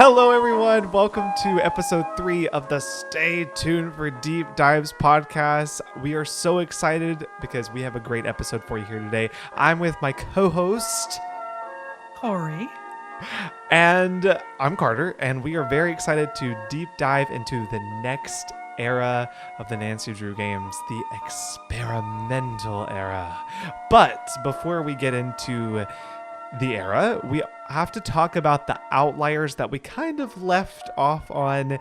Hello, everyone. Welcome to episode 3 of the Stay Tuned for Deep Dives podcast. We are so excited because we have a great episode for you here today. I'm with my co-host, Corey. And I'm Carter, and we are very excited to deep dive into the next era of the Nancy Drew games, the experimental era. But before we get into the era, we have to talk about the outliers that we kind of left off on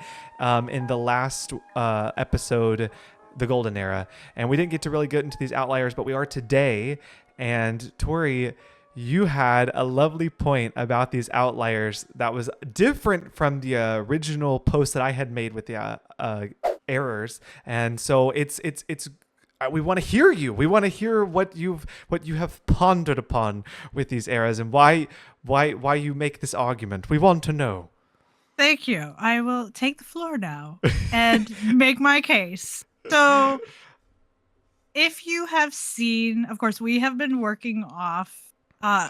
in the last episode, the golden era. And we didn't get to really get into these outliers, but we are today. And Tori, you had a lovely point about these outliers that was different from the original post that I had made with the errors. And so it's we want to hear you. We want to hear what you have pondered upon with these eras and why you make this argument. We want to know. Thank you. I will take the floor now and make my case. So, if you have seen, of course, we have been working off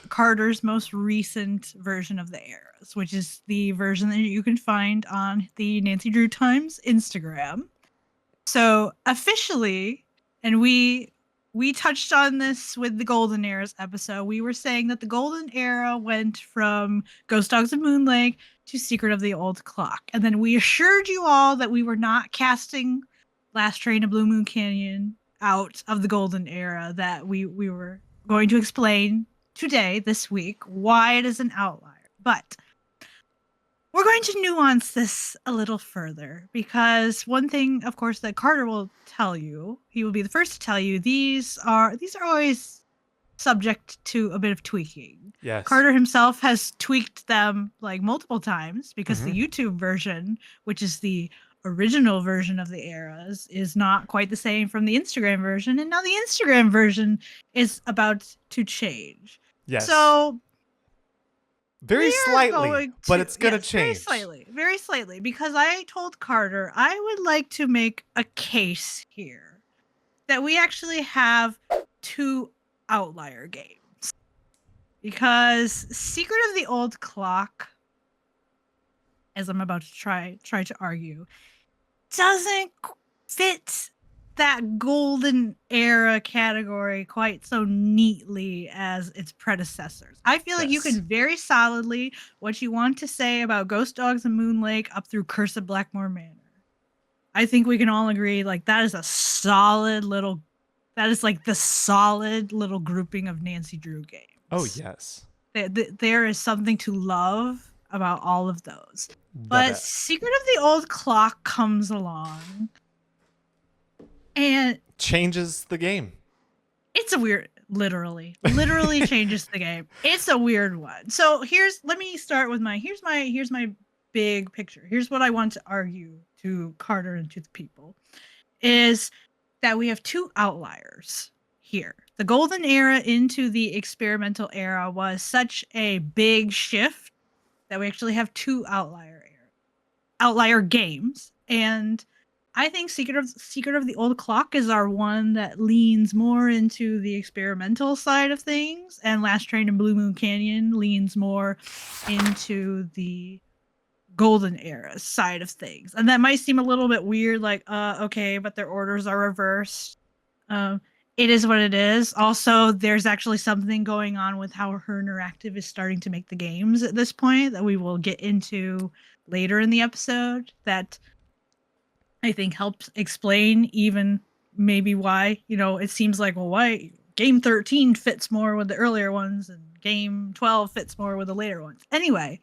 Carter's most recent version of the eras, which is the version that you can find on the Nancy Drew Times Instagram. So, officially, and we touched on this with the Golden Eras episode. We were saying that the Golden Era went from Ghost Dogs of Moon Lake to Secret of the Old Clock. And then we assured you all that we were not casting Last Train to Blue Moon Canyon out of the Golden Era, that we were going to explain today, this week, why it is an outlier. But we're going to nuance this a little further, because one thing, of course, that Carter will tell you, he will be the first to tell you, these are always subject to a bit of tweaking. Yes. Carter himself has tweaked them like multiple times because the YouTube version, which is the original version of the eras, is not quite the same from the Instagram version, and now the Instagram version is about to change. Yes. So very slightly, but it's going to change. Very slightly, because I told Carter I would like to make a case here that we actually have two outlier games. Because Secret of the Old Clock, as I'm about to try to argue, doesn't fit that golden era category quite so neatly as its predecessors. I feel like you can very solidly what you want to say about Ghost Dogs and Moon Lake up through Curse of Blackmore Manor. I think we can all agree like that is like the solid little grouping of Nancy Drew games. Oh yes. There is something to love about all of those. But Secret of the Old Clock comes along and changes the game. It's a weird, literally changes the game. It's a weird one. So let me start with here's my big picture. Here's what I want to argue to Carter and to the people, is that we have two outliers here. The golden era into the experimental era was such a big shift that we actually have two outlier games. And I think Secret of the Old Clock is our one that leans more into the experimental side of things, and Last Train to Blue Moon Canyon leans more into the Golden Era side of things. And that might seem a little bit weird, like, okay, but their orders are reversed. It is what it is. Also, there's actually something going on with how Her Interactive is starting to make the games at this point that we will get into later in the episode, that I think helps explain even maybe why, it seems like, well, why game 13 fits more with the earlier ones and game 12 fits more with the later ones. Anyway,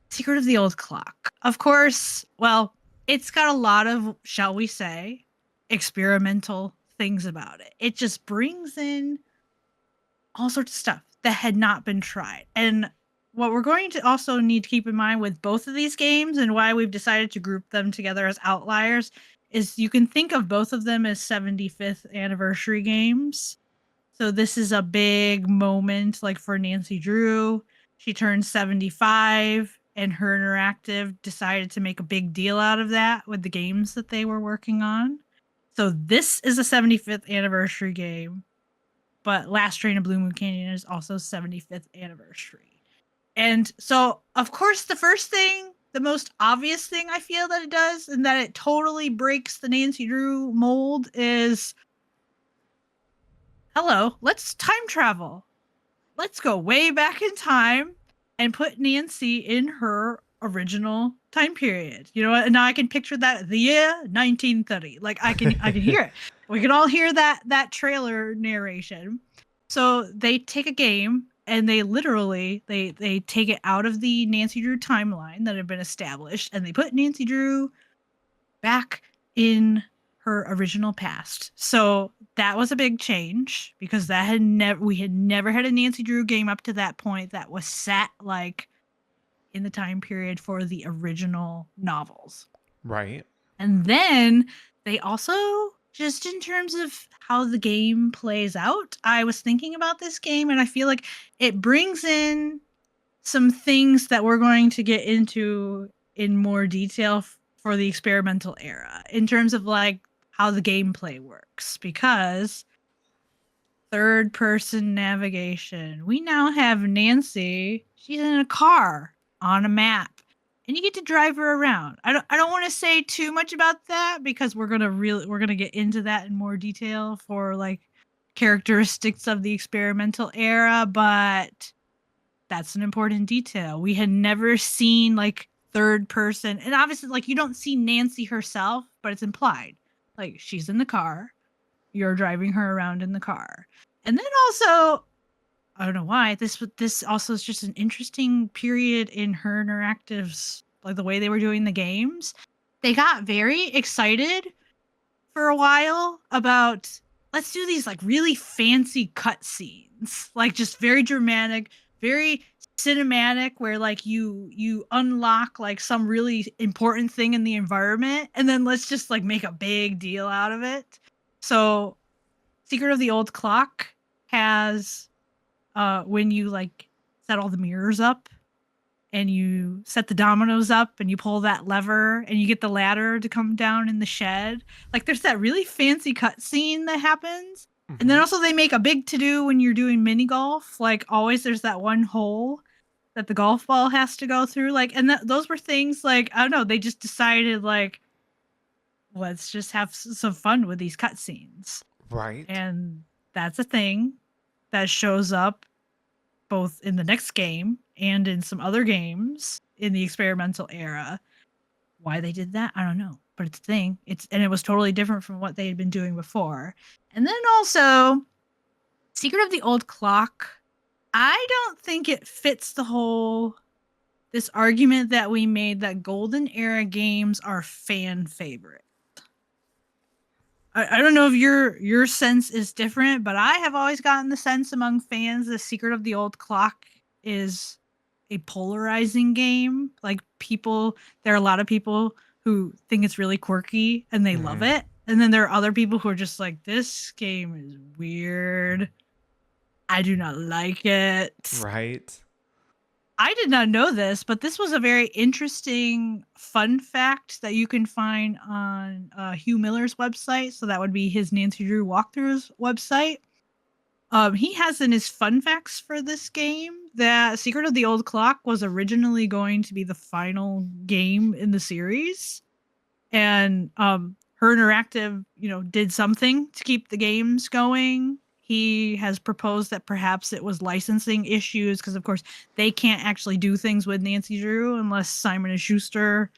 Secret of the Old Clock. Of course, well, it's got a lot of, shall we say, experimental things about it. It just brings in all sorts of stuff that had not been tried. And what we're going to also need to keep in mind with both of these games, and why we've decided to group them together as outliers, is you can think of both of them as 75th anniversary games. So this is a big moment, like for Nancy Drew. She turned 75, and Her Interactive decided to make a big deal out of that with the games that they were working on. So this is a 75th anniversary game, but Last Train to Blue Moon Canyon is also 75th anniversary. And so, of course, the first thing, the most obvious thing I feel that it does, and that it totally breaks the Nancy Drew mold, is hello, let's time travel. Let's go way back in time and put Nancy in her original time period. You know what? And now I can picture that the year 1930. Like I can hear it. We can all hear that trailer narration. So they take a game and they literally they take it out of the Nancy Drew timeline that had been established and they put Nancy Drew back in her original past. So that was a big change because that had never we had never had a Nancy Drew game up to that point that was set like in the time period for the original novels. Right. And then they also just in terms of how the game plays out, I was thinking about this game and I feel like it brings in some things that we're going to get into in more detail for the experimental era in terms of like how the gameplay works because third person navigation. We now have Nancy. She's in a car on a map and you get to drive her around. I don't want to say too much about that because we're going to get into that in more detail for like characteristics of the experimental era, but that's an important detail. We had never seen like third person, and obviously, like you don't see Nancy herself, but it's implied. Like she's in the car, you're driving her around in the car, and then also, I don't know why this also is just an interesting period in her interactives, like the way they were doing the games. They got very excited for a while about let's do these like really fancy cut scenes, like just very dramatic, very cinematic where like you unlock like some really important thing in the environment and then let's just like make a big deal out of it. So Secret of the Old Clock has when you like set all the mirrors up and you set the dominoes up and you pull that lever and you get the ladder to come down in the shed. Like there's that really fancy cut scene that happens. And then Mm-hmm. also they make a big to do when you're doing mini golf. Like always there's that one hole that the golf ball has to go through. Like and those were things like I don't know, they just decided like let's just have some fun with these cut scenes. Right. And that's a thing that shows up both in the next game and in some other games in the experimental era. Why they did that, I don't know, but it's a thing. It was totally different from what they had been doing before. And then also, Secret of the Old Clock. I don't think it fits the whole this argument that we made that golden era games are fan favorite. I don't know if your sense is different, but I have always gotten the sense among fans the Secret of the Old Clock is a polarizing game. Like there are a lot of people who think it's really quirky and they love Mm-hmm. it. And then there are other people who are just like, this game is weird. I do not like it. Right. I did not know this, but this was a very interesting fun fact that you can find on Hugh Miller's website. So that would be his Nancy Drew walkthroughs website. He has in his fun facts for this game that Secret of the Old Clock was originally going to be the final game in the series, and her interactive did something to keep the games going. He has proposed that perhaps it was licensing issues because of course they can't actually do things with Nancy Drew unless Simon and Schuster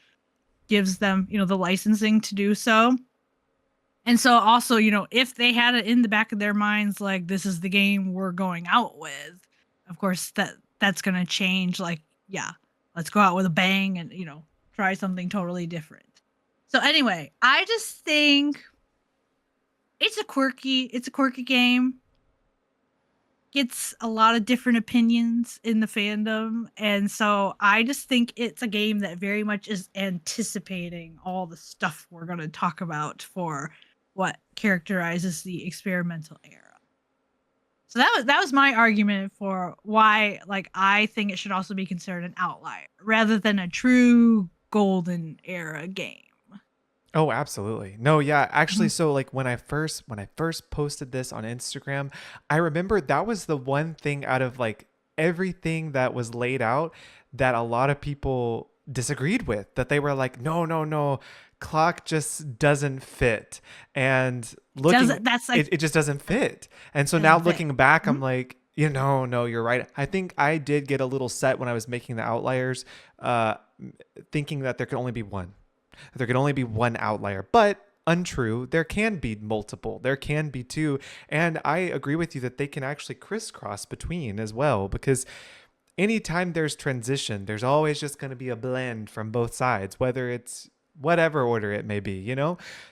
gives them the licensing to do so. And so also if they had it in the back of their minds like this is the game we're going out with, of course that's going to change. Like, yeah, let's go out with a bang and try something totally different. So anyway, I just think it's a quirky game. Gets a lot of different opinions in the fandom, and so I just think it's a game that very much is anticipating all the stuff we're going to talk about for what characterizes the experimental era. So that was my argument for why like I think it should also be considered an outlier rather than a true golden era game. Oh, absolutely. No, yeah, actually, Mhm. so like when I first posted this on Instagram, I remember that was the one thing out of like everything that was laid out that a lot of people disagreed with, that they were like, no, no, no, clock just doesn't fit. And looking, Doesn't that's like it just doesn't fit. And so now doesn't fit. looking back, I'm Mhm. like, no, you're right. I think I did get a little set when I was making the outliers, uh, thinking that there could only be one. There could only be one outlier, but untrue. There can be multiple. There can be two. And I agree with you that they can actually crisscross between as well, because anytime there's transition, there's always just going to be a blend from both sides, whether it's whatever order it may be,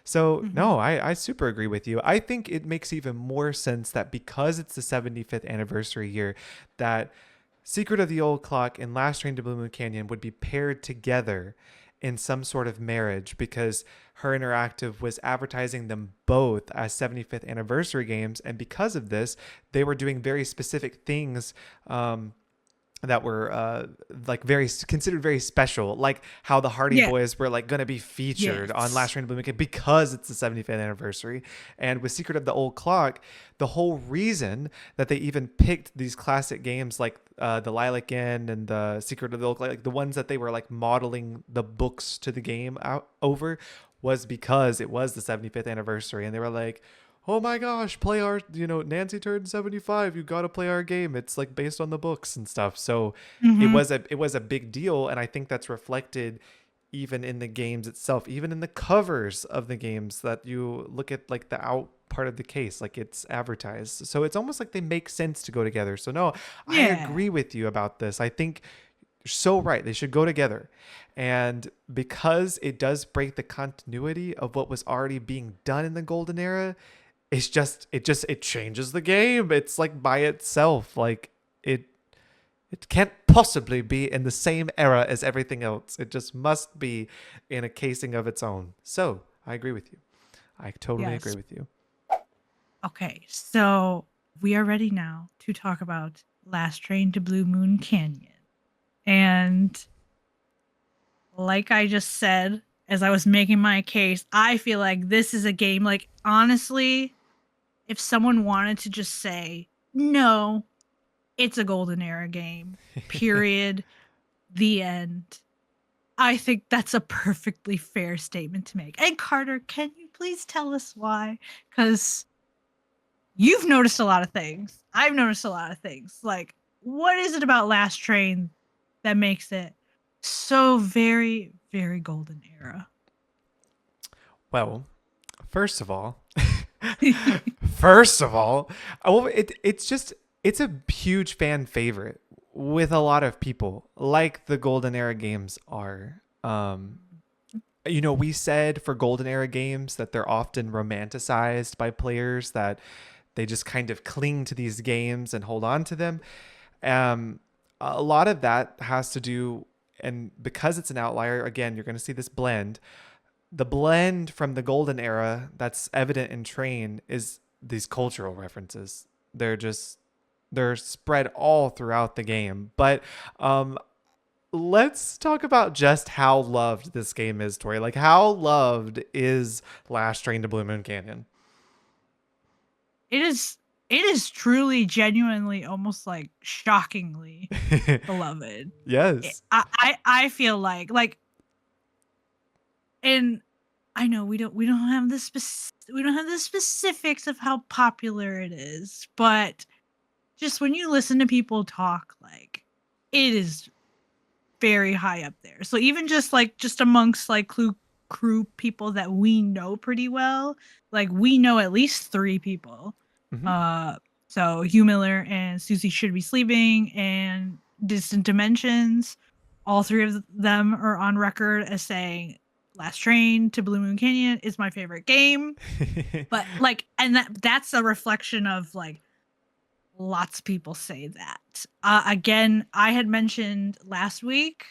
So, Mhm. no, I super agree with you. I think it makes even more sense that because it's the 75th anniversary year, that Secret of the Old Clock and Last Train to Blue Moon Canyon would be paired together in some sort of marriage, because Her Interactive was advertising them both as 75th anniversary games. And because of this, they were doing very specific things that were like very considered very special, like how the Hardy Yeah. Boys were like going to be featured on Last Yes. Train to Blue Moon because it's the 75th anniversary. And with Secret of the Old Clock, the whole reason that they even picked these classic games like the Lilac Inn and the Secret of the Old Clock, like the ones that they were like modeling the books to the game out over, was because it was the 75th anniversary, and they were like, oh my gosh, play our, Nancy turned 75, you got to play our game, it's like based on the books and stuff. So Mhm. it was a big deal, and I think that's reflected even in the games itself, even in the covers of the games that you look at, like the out part of the case, like it's advertised. So it's almost like they make sense to go together. So no, I Yeah. agree with you about this. I think you're so right, they should go together. And because it does break the continuity of what was already being done in the golden era, it changes the game. It's like by itself, like it it can't possibly be in the same era as everything else. It just must be in a casing of its own. So I agree with you. I totally agree Yes. with you. Okay. So we are ready now to talk about Last Train to Blue Moon Canyon. And like I just said, as I was making my case, I feel like this is a game, like, honestly, if someone wanted to just say, no, it's a golden era game, period, the end, I think that's a perfectly fair statement to make. And Carter, can you please tell us why? Because you've noticed a lot of things. I've noticed a lot of things. Like, what is it about Last Train that makes it so very, very golden era? Well, first of all, first of all, well, it's a huge fan favorite with a lot of people, like the Golden Era games are. We said for Golden Era games that they're often romanticized by players, that they just kind of cling to these games and hold on to them. Um, a lot of that has to do, and because it's an outlier, again, you're going to see this blend. The blend from the Golden Era that's evident in Train is these cultural references. They're spread all throughout the game. But let's talk about just how loved this game is, Tori. Like, how loved is Last Train to Blue Moon Canyon? it is it is truly genuinely almost like shockingly beloved. Yes. I feel like and I know we don't have we don't have the specifics of how popular it is, but just when you listen to people talk, like, it is very high up there. So even just amongst like crew people that we know pretty well, like we know at least 3 people. Mm-hmm. Uh so Hugh Miller and Susie Should Be Sleeping and Distant Dimensions, all 3 of them are on record as saying Last Train to Blue Moon Canyon is my favorite game. But like, and that's a reflection of like lots of people say that. Again, I had mentioned last week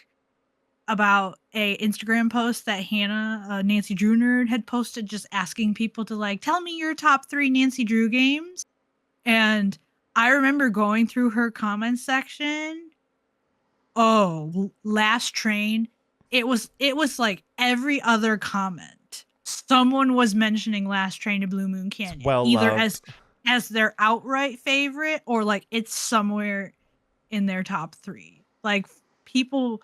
about a Instagram post that Hannah, Nancy Drew nerd, had posted, just asking people to like tell me your top 3 Nancy Drew games. And I remember going through her comment section. Oh, Last Train. It was like every other comment. Someone was mentioning Last Train to Blue Moon It's Canyon, well either loved. as their outright favorite or like it's somewhere in their top 3. Like people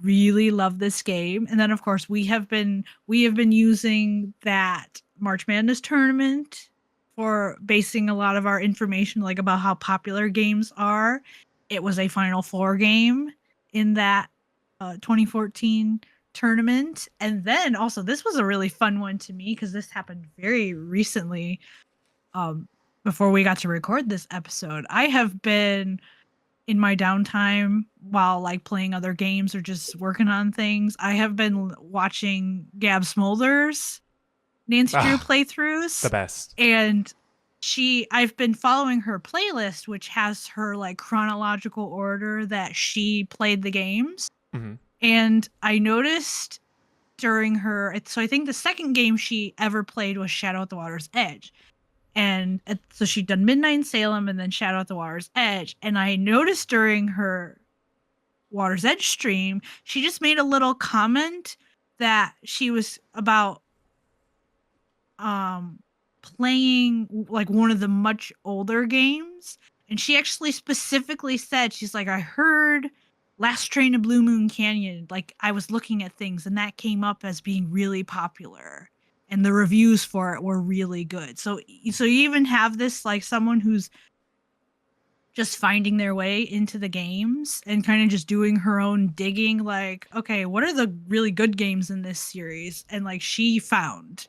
really love this game. And then of course we have been using that March Madness tournament for basing a lot of our information like about how popular games are. It was a Final Four game in that 2014 tournament. And then also this was a really fun one to me because this happened very recently before we got to record this episode. I have been in my downtime while like playing other games or just working on things. I have been watching Gab Smolder's Nancy Drew Ah, the playthroughs, best. and I've been following her playlist, which has her like chronological order that she played the games. Hmm. And I noticed during her, so I think the second game she ever played was Shadow at the Water's Edge. And so she'd done Midnight in Salem and then Shadow at the Water's Edge. And I noticed during her Water's Edge stream, she just made a little comment that she was about playing like one of the much older games. And she actually specifically said, she's like, I heard Last Train to Blue Moon Canyon. Like I was looking at things and that came up as being really popular. And the reviews for it were really good. So you even have this like someone who's just finding their way into the games and kind of just doing her own digging like, okay, what are the really good games in this series? And like she found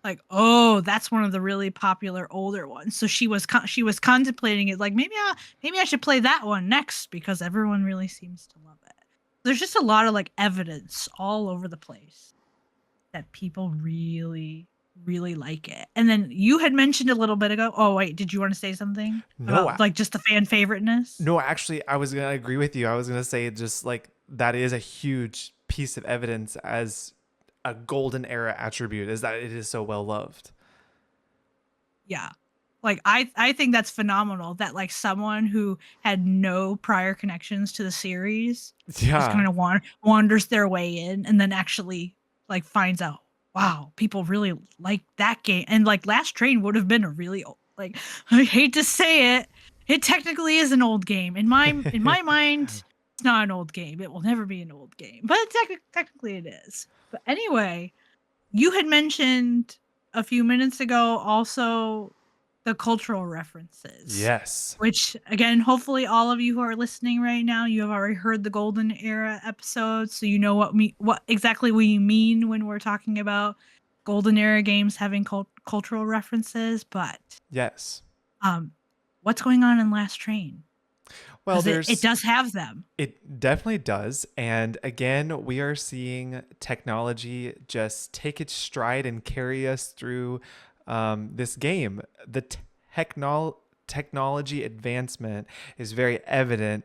like, oh, that's one of the really popular older ones. So she was contemplating it like maybe I should play that one next because everyone really seems to love it. There's just a lot of like evidence all over the place that people really like it. And then you had mentioned a little bit ago. Oh wait, did you want to say something No, about like just the fan favoriteness? no, actually, I was gonna agree with you. I was gonna say just like that is a huge piece of evidence as a golden era attribute is that it is so well loved. Yeah. Like I think that's phenomenal that like someone who had no prior connections to the series just Yeah. kind of wanders their way in and then actually like finds out, wow, people really like that game. And like Last Train would have been a really like I hate to say it, it technically is an old game. In my mind, it's not an old game. It will never be an old game. But technically it is. But anyway, you had mentioned a few minutes ago also the cultural references, Yes. which again, hopefully all of you who are listening right now, you have already heard the Golden Era episode, so you know what exactly we mean when we're talking about Golden Era games having cultural references. But Yes. what's going on in Last Train? Well, Because it there's does have them. it definitely does. And again, we are seeing technology just take its stride and carry us through this game. The technology advancement is very evident.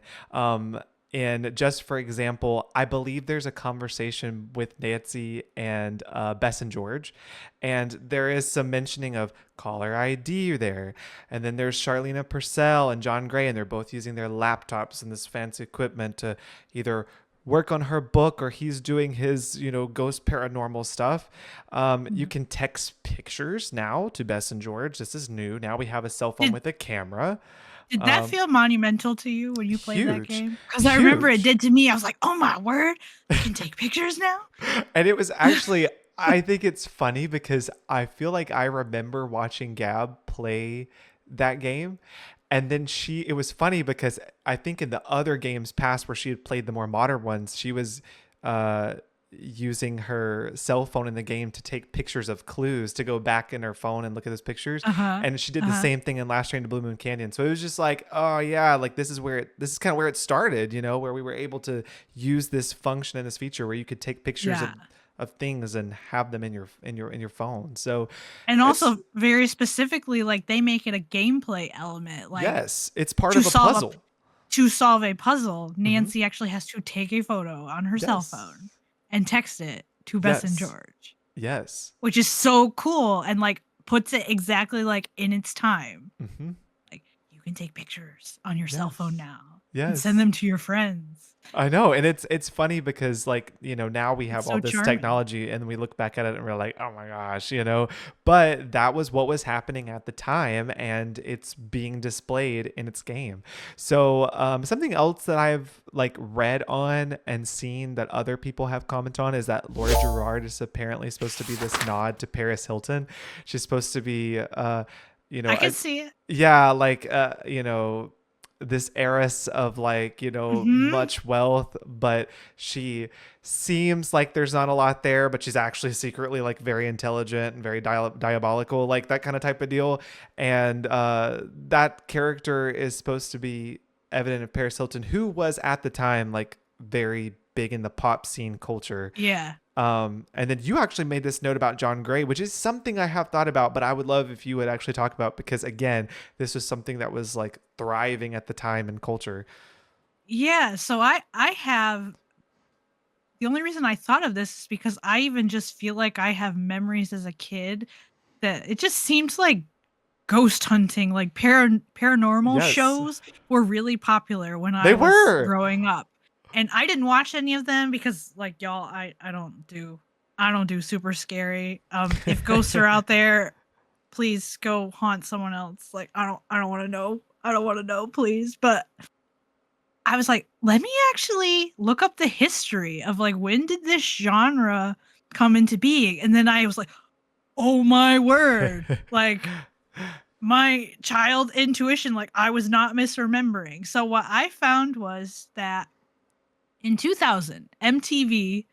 And just for example, I believe there's a conversation with Nancy and Bess and George, and there is some mentioning of caller ID there. And then there's Charlena Purcell and John Gray, and they're both using their laptops and this fancy equipment to either work on her book or he's doing his ghost paranormal stuff. You can text pictures now to Bess and George. This is new. Now we have a cell phone Did with a camera. Did that feel monumental to you when you played that Huge, game? Because I remember it huge. did to me. I was like, oh my word, you can take pictures now? And it was actually, I think it's funny because I feel like I remember watching Gab play that game. And then it was funny because I think in the other games past where she had played the more modern ones, she was uh, using her cell phone in the game to take pictures of clues to go back in her phone and look at those pictures. Uh-huh. And she did the Uh-huh. same thing in Last Train to Blue Moon Canyon. So it was just like, oh yeah, like this is kind of where it started, where we were able to use this function and this feature where you could take pictures Yeah. of things and have them in your phone. So And it's also very specifically, like they make it a gameplay element. Like yes, it's part to of a solve a puzzle. to solve a puzzle, Hmm. Nancy actually has to take a photo on her cell Yes. phone and text it to Bess and Yes. George, Yes. which is so cool and like puts it exactly like in its time. Hmm. Like you can take pictures on your cell phone Yes. now and send Yes. them to your friends. I know, and it's funny because like, now we It's have all so this charming. technology and we look back at it and we're like, "Oh my gosh." But that was what was happening at the time and it's being displayed in its game. So, something else that I've like read on and seen that other people have commented on is that Laura Gerard is apparently supposed to be this nod to Paris Hilton. She's supposed to be you I know, can a, see it. yeah, like this heiress of like Hmm. much wealth, but she seems like there's not a lot there, but she's actually secretly like very intelligent and very diabolical, like that kind of type of deal. And that character is supposed to be evident of Paris Hilton, who was at the time like very big in the pop scene culture. Yeah. And then you actually made this note about John Gray, which is something I have thought about, but I would love if you would actually talk about, because again, this was something that was like thriving at the time in culture. Yeah. So I have the only reason I thought of this is because I even just feel like I have memories as a kid that it just seems like ghost hunting, like paranormal Yes, shows were really popular when they I was were. growing up. And I didn't watch any of them because like y'all, I don't do super scary. If ghosts are out there, please go haunt someone else. Like I don't want to know. I don't want to know, please. But I was like, let me actually look up the history of like when did this genre come into being? And then I was like, oh my word. Like my child intuition, like I was not misremembering. So what I found was that in 2000, MTV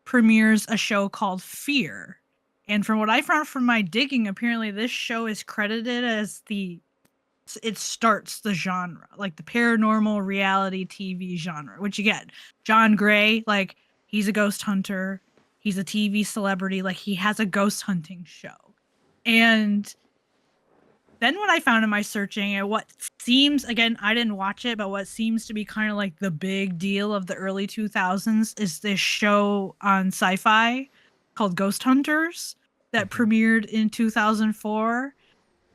premieres a show called Fear. And from what I found from my digging, apparently this show is credited as it starts the genre, like the paranormal reality TV genre, which again, John Gray, like he's a ghost hunter, he's a TV celebrity, like he has a ghost hunting show. And then when I found in my searching and what seems, again, I didn't watch it, but what seems to be kind of like the big deal of the early 2000s is this show on Sci-Fi called Ghost Hunters that Mhm. premiered in 2004.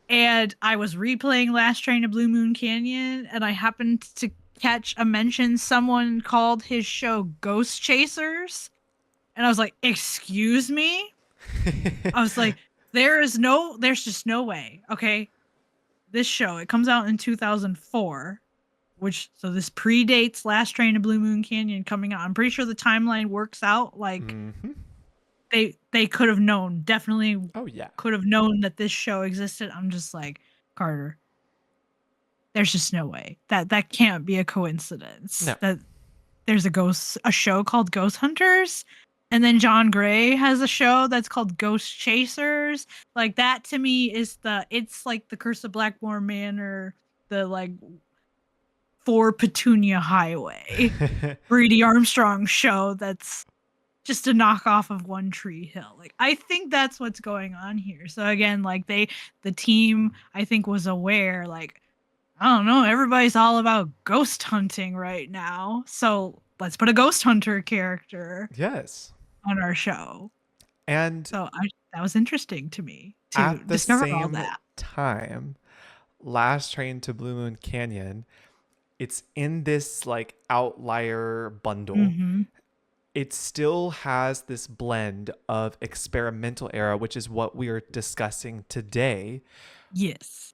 And I was replaying Last Train to Blue Moon Canyon, and I happened to catch a mention someone called his show Ghost Chasers. And I was like, excuse me? I was like, there's just no way. Okay. This show, it comes out in 2004, which, so this predates Last Train to Blue Moon Canyon coming out. I'm pretty sure the timeline works out. Like, Mhm. they could have known, definitely Oh yeah. could have known that this show existed. I'm just like, Carter, there's just no way that can't be a coincidence No. that there's a show called Ghost Hunters, and then John Gray has a show that's called Ghost Chasers. Like that to me is it's like the Curse of Blackmore Manor, the like for Petunia Highway, Brady Armstrong show that's just a knockoff of One Tree Hill. Like I think that's what's going on here. So again, like the team I think was aware, like I don't know, everybody's all about ghost hunting right now. So let's put a ghost hunter character Yes. on our show. And So that was interesting to me to at the discover all same that. time, Last Train to Blue Moon Canyon, it's in this like outlier bundle. Hmm. It still has this blend of experimental era, which is what we are discussing today. Yes.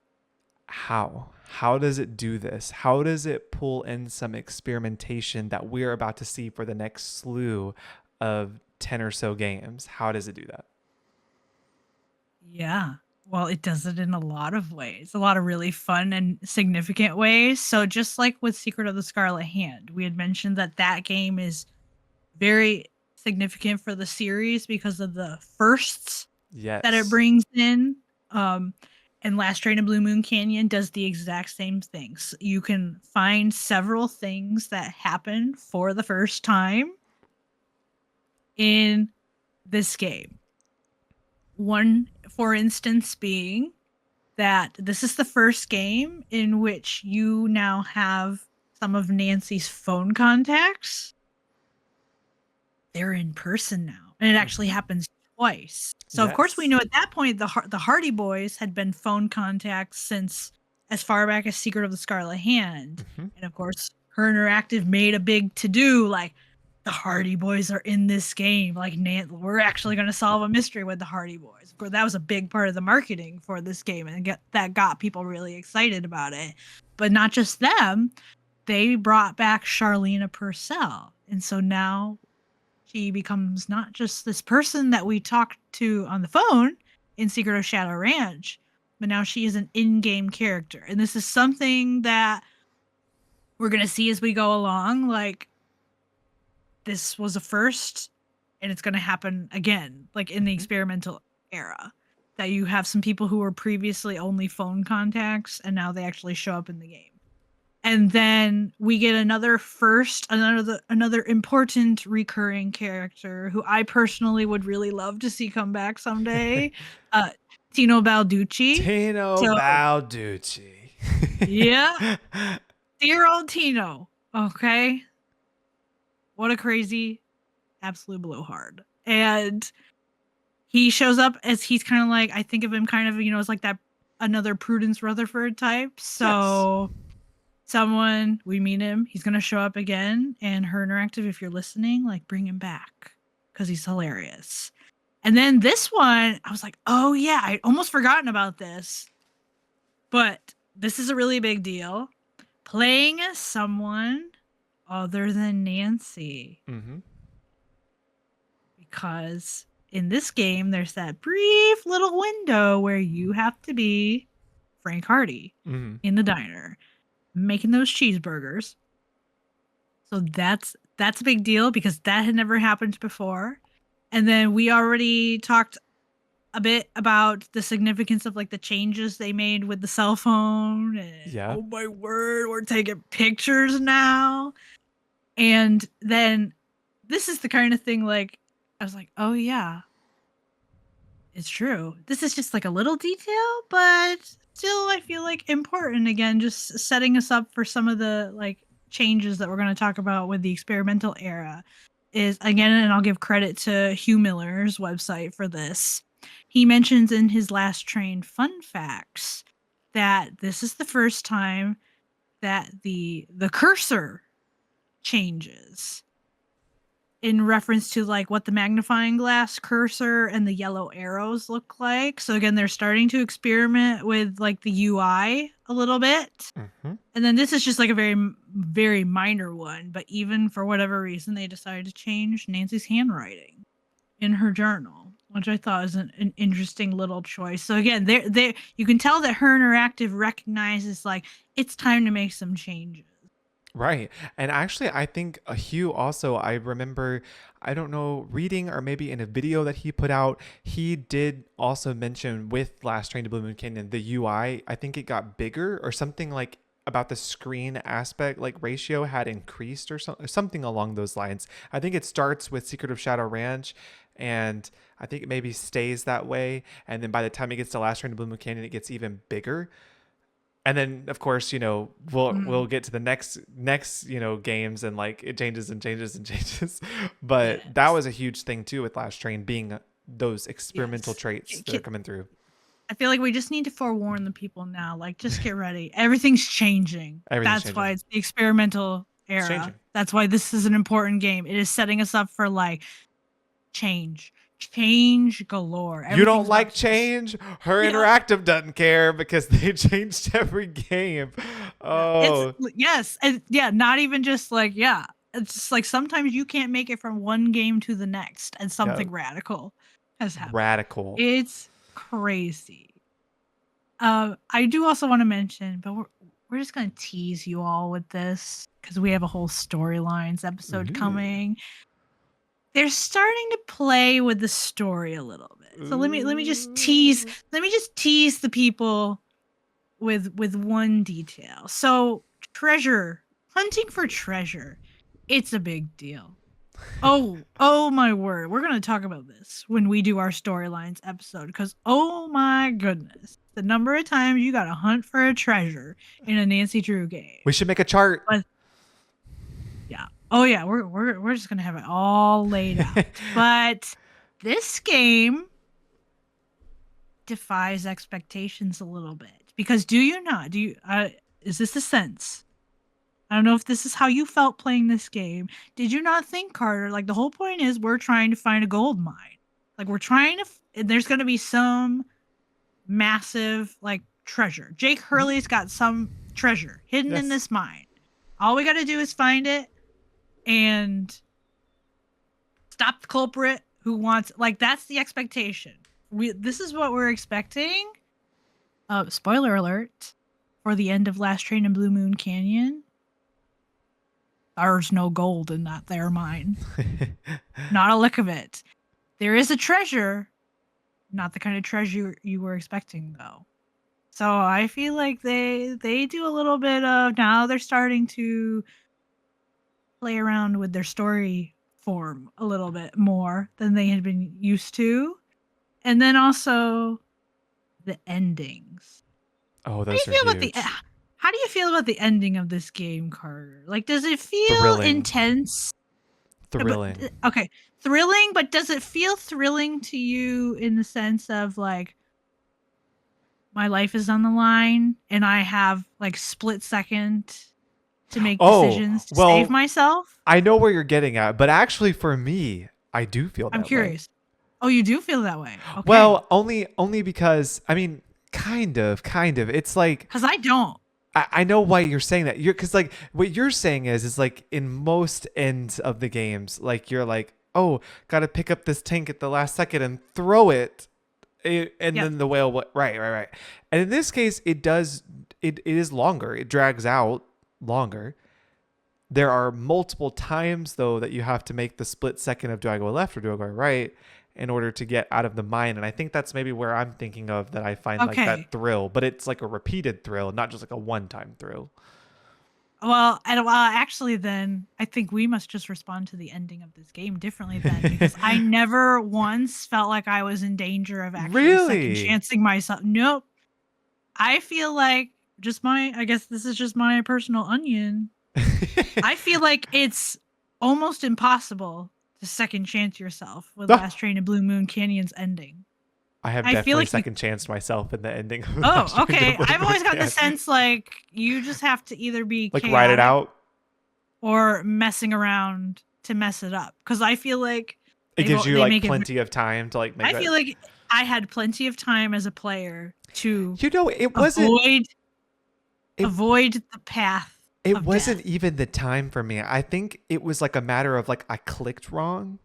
How does it do this? How does it pull in some experimentation that we're about to see for the next slew of 10 or so games? How does it do that? Yeah. Well, it does it in a lot of ways, a lot of really fun and significant ways. So just like with Secret of the Scarlet Hand, we had mentioned that that game is very significant for the series because of the firsts that it Yes. brings in. Um, and Last Train to Blue Moon Canyon does the exact same things. You can find several things that happen for the first time in this game. One, for instance, being that this is the first game in which you now have some of Nancy's phone contacts. They're in person now, and it actually Hmm. happens twice. So of course we Yes. know at that point the Hardy Boys had been phone contacts since as far back as Secret of the Scarlet Hand, Hmm. and of course her Interactive made a big to-do, like, the Hardy Boys are in this game. Like, we're actually going to solve a mystery with the Hardy Boys. Of course, that was a big part of the marketing for this game, and that got people really excited about it. But not just them, they brought back Charlena Purcell. And so now she becomes not just this person that we talked to on the phone in Secret of Shadow Ranch, but now she is an in-game character. And this is something that we're going to see as we go along. Like, this was a first, and it's going to happen again, like in the experimental era, that you have some people who were previously only phone contacts, and now they actually show up in the game. And then we get another important recurring character who I personally would really love to see come back someday. Tino Balducci. Tino Balducci. Yeah. Dear old Tino. Okay. What a crazy, absolute blowhard. And he shows up as he's kind of like, I think of him kind of, as like that another Prudence Rutherford type. So we meet him. He's going to show up again. And Her Interactive, if you're listening, like, bring him back because he's hilarious. And then this one, I was like, oh yeah, I almost forgotten about this. But this is a really big deal. Playing as someone other than Nancy. Mm-hmm. Because in this game, there's that brief little window where you have to be Frank Hardy in the diner making those cheeseburgers. So that's a big deal because that had never happened before. And then we already talked a bit about the significance of like the changes they made with the cell phone. And, oh my word, we're taking pictures now. And then this is the kind of thing, like, I was like, oh yeah, it's true. This is just like a little detail, but still I feel like important. Again, just setting us up for some of the like changes that we're going to talk about with the experimental era is, again, and I'll give credit to Hugh Miller's website for this. He mentions in his Last Train Fun Facts that this is the first time that the cursor changes in reference to like what the magnifying glass cursor and the yellow arrows look like. So again, they're starting to experiment with like the UI a little bit. And then this is just like a very, very minor one. But even for whatever reason, they decided to change Nancy's handwriting in her journal, which I thought was an interesting little choice. So again, you can tell that Her Interactive recognizes like it's time to make some changes. Right. And actually, I think Hugh also, I remember, I don't know, reading or maybe in a video that he put out, he did also mention with Last Train to Blue Moon Canyon, the UI, I think it got bigger or something like about the screen aspect, like ratio had increased or something along those lines. I think it starts with Secret of Shadow Ranch, and I think it maybe stays that way. And then by the time it gets to Last Train to Blue Moon Canyon, it gets even bigger. And then, of course, we'll get to the next games, and like it changes and changes and changes. But that was a huge thing too with Last Train being those experimental traits that are coming through. I feel like we just need to forewarn the people now. Like, just get ready. Everything's changing. That's why it's the experimental era. That's why this is an important game. It is setting us up for like change galore. You don't like change? Her Interactive doesn't care because they changed every game. Oh, and not even just like it's just like sometimes you can't make it from one game to the next, and something radical has happened. It's crazy. I do also want to mention, but we're just gonna tease you all with this because we have a whole storylines episode coming. They're starting to play with the story a little bit. So let me just tease the people with one detail. So hunting for treasure, it's a big deal. Oh my word. We're going to talk about this when we do our storylines episode, because oh my goodness, the number of times you got to hunt for a treasure in a Nancy Drew game. We should make a chart. Yeah. Oh yeah, we're just gonna have it all laid out. But this game defies expectations a little bit, because is this a sense I don't know if this is how you felt playing this game. Did you not think, Carter? Like, the whole point is we're trying to find a gold mine. Like, we're trying to. There's going to be some massive, like, treasure. Jake Hurley's got some treasure hidden in Yes. this mine. All we got to do is find it and stop the culprit who wants. Like, that's the expectation. This is what we're expecting. Spoiler alert for the end of Last Train in Blue Moon Canyon. There's no gold in that there mine. Not a lick of it. There is a treasure, not the kind of treasure you were expecting though. So I feel like they do a little bit of, now they're starting to play around with their story form a little bit more than they had been used to. And then also the endings. Oh, How do those you are feel about huge. how do you feel about the ending of this game, Carter? Like, does it feel Thrilling. intense? But Thrilling. okay, thrilling, but does it feel thrilling to you in the sense of like my life is on the line and I have like split second to make Oh, decisions to save well, myself? I know where you're getting at, but actually for me, I do feel I'm that way. curious. Oh, you do feel that way. Okay. Well, only because I mean, kind of. It's like Cuz I don't. I know why you're saying that. You're because like what you're saying is like in most ends of the games, like you're like, oh, gotta pick up this tank at the last second and throw it, and Yep. then the whale. Right. And in this case, it does. It is longer. It drags out longer. There are multiple times though that you have to make the split second of do I go left or do I go right in order to get out of the mine. And I think that's maybe where I'm thinking of that I find like that Okay. thrill, but it's like a repeated thrill, not just like a one-time thrill. Well, actually, then I think we must just respond to the ending of this game differently then, because I never once felt like I was in danger of actually second Really? chancing myself. Nope. I feel like I guess this is just my personal onion. I feel like it's almost impossible to second chance yourself with Last Train to Blue Moon Canyon's ending. I have I feel definitely like you. second chanced myself in the ending of Last Oh, Train to okay. I've Bloomberg always got the Canyon. sense like you just have to either be Like ride it chaotic out. or messing around to mess it up. Because I feel like It gives you they like make it. plenty of time to like make I that. feel like I had plenty of time as a player to You know, it wasn't. avoid It avoid the path it of wasn't death. even the time for me. I think it was like a matter of like I clicked wrong,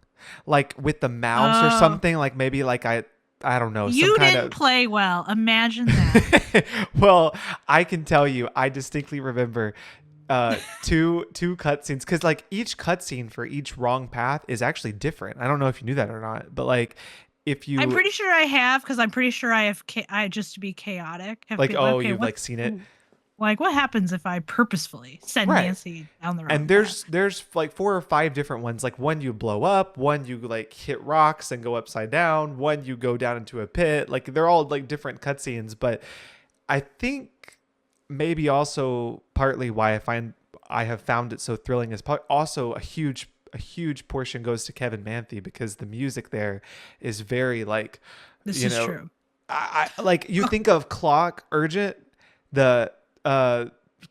like with the mouse or Oh, something. Like maybe like I don't know, some you kind didn't of. play well. Imagine that. Well, I can tell you, I distinctly remember two cutscenes because like each cutscene for each wrong path is actually different. I don't know if you knew that or not, but like if I'm you pretty sure I have, because I'm pretty sure I have. I just to be chaotic have like, been like, oh, okay. you've What's like seen it, like what happens if I purposefully send right? Nancy down the wrong And path? there's like four or five different ones. Like one you blow up, one you like hit rocks and go upside down, one you go down into a pit. Like they're all like different cutscenes, but I think maybe also partly why I have found it so thrilling is also a huge portion goes to Kevin Manthe because the music there is very like, This you is know, true. I like you think of Clock Urgent, the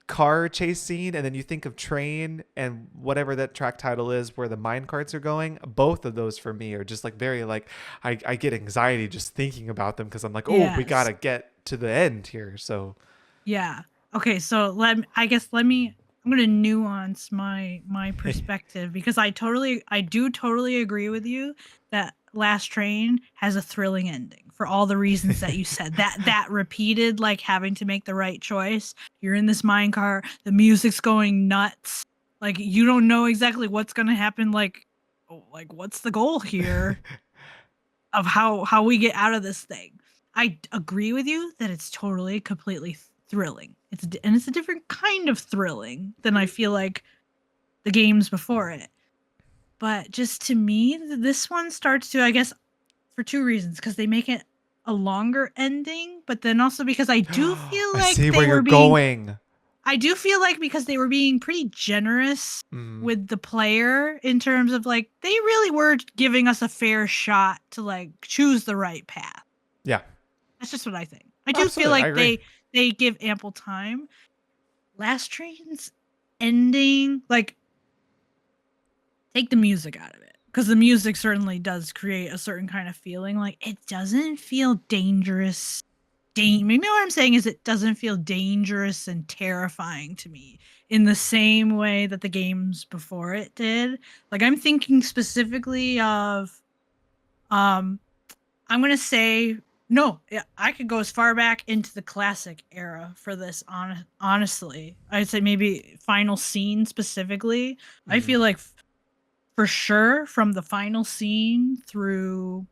car chase scene, and then you think of Train and whatever that track title is where the mine carts are going. Both of those for me are just like very like I get anxiety just thinking about them because I'm like, oh, we Yes. gotta get to the end here. So Yeah. Okay, so let me I'm going to nuance my perspective, because I do totally agree with you that Last Train has a thrilling ending for all the reasons that you said. That repeated, like, having to make the right choice. You're in this mine car, the music's going nuts. Like, you don't know exactly what's going to happen, like, oh, like, what's the goal here of how we get out of this thing. I agree with you that it's totally completely thrilling. It's a different kind of thrilling than I feel like the games before it. But just to me, this one starts to, I guess, for two reasons, because they make it a longer ending, but then also because I do feel I like see where they you're were being going. I do feel like because they were being pretty generous Mm, with the player in terms of like they really were giving us a fair shot to like choose the right path. yeah, That's just what I think. I do feel absolutely. I like agree. they give ample time. Last Trains, ending, like, take the music out of it, because the music certainly does create a certain kind of feeling. Like, it doesn't feel dangerous. Maybe what I'm saying is it doesn't feel dangerous and terrifying to me in the same way that the games before it did. Like, I'm thinking specifically of, I'm gonna say no. Yeah, I could go as far back into the classic era for this. Honestly, I'd say maybe Final Scene specifically. I Mhm. feel like for sure from the final scene through,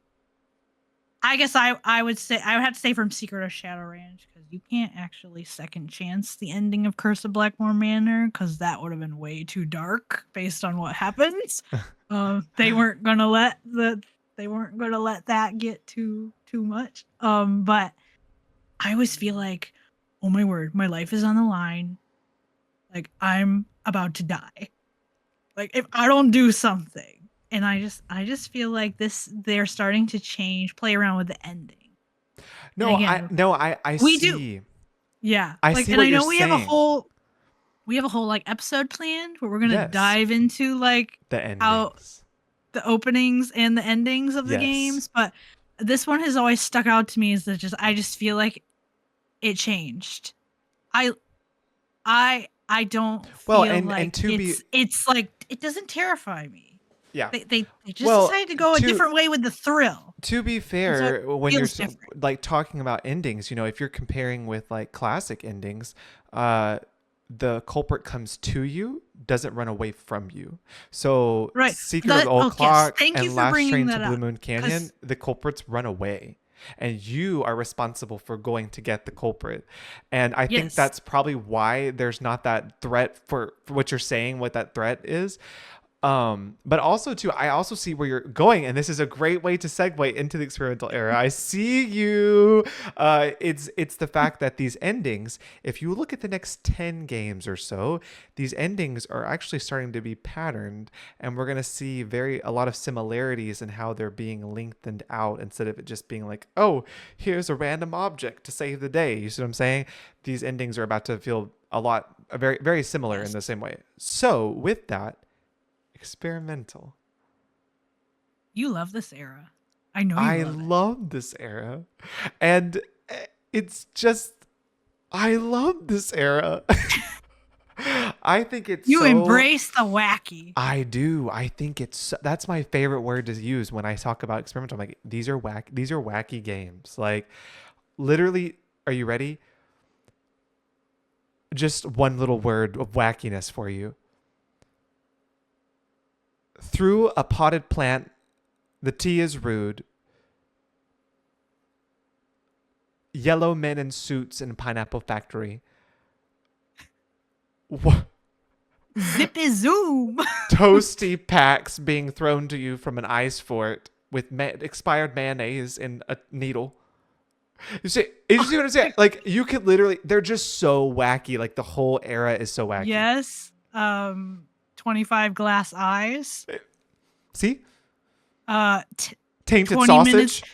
I guess I would say I would have to say from Secret of Shadow Ranch, because you can't actually second chance the ending of Curse of Blackmore Manor, because that would have been way too dark based on what happens. They weren't gonna let that get too much. But I always feel like, oh my word, my life is on the line. Like, I'm about to die. Like, if I don't do something. And I just feel like they're starting to play around with the ending. And again, I we do. see. Yeah. I Like, see and what I you're know saying. we have a whole like episode planned where we're gonna Yes. dive into like The how endings. the openings and the endings of the Yes. games, but this one has always stuck out to me as that I just feel like it changed. I I don't Well, feel and like to be it's like, it doesn't terrify me. yeah. They just Well, decided to go a to different way with the thrill. to be And so it fair, when you're feels different. like talking about endings, if you're comparing with like classic endings, uh, the culprit comes to you, doesn't run away from you. So, Right. Secret of the Old Yes. Clock Thank you and for Last bringing Train to that Blue up. Moon Canyon, Cuz the culprits run away. And you are responsible for going to get the culprit. And I think yes. that's probably why there's not that threat for what you're saying, what that threat is. But also too, I also see where you're going, and this is a great way to segue into the experimental era. I see you. It's the fact that these endings, if you look at the next 10 games or so, these endings are actually starting to be patterned, and we're gonna see a lot of similarities in how they're being lengthened out instead of it just being like, oh, here's a random object to save the day. You see what I'm saying? These endings are about to feel very, very similar in Yes. the same way. So with that, experimental. You love this era. I know you I love it. love this era. And it's just, I love this era. I think it's You so, embrace the wacky. I do. I think that's my favorite word to use when I talk about experimental. I'm like, these are wacky games. Like, literally, are you ready? Just one little word of wackiness for you. Through a potted plant, the tea is rude. Yellow men in suits in pineapple factory. What? Zippy zoom. Toasty packs being thrown to you from an ice fort with expired mayonnaise in a needle. You see what I'm saying? Like, you could literally, they're just so wacky. Like, the whole era is so wacky. Yes. 25 glass eyes. See? Uh, Tainted 20 minutes. sausage.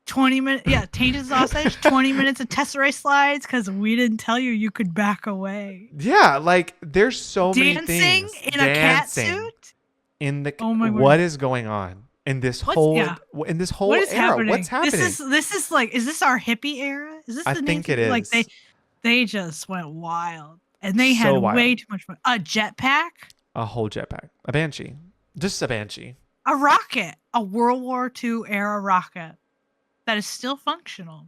20 minutes. Yeah, tainted sausage. 20 minutes of Tesseract slides because we didn't tell you could back away. Yeah, like, there's so many Dancing things. in a cat Dancing suit. in the, Oh my word. what is going on in this What's whole, yeah? in this What whole is era? happening? What's happening? This is like, is this our hippie era? Is this I the think Nancy? it Like, is they just went wild and they had so way wild. too much fun. A jetpack, A whole jetpack. A banshee. Just a banshee. a rocket, a World War II era rocket that is still functional.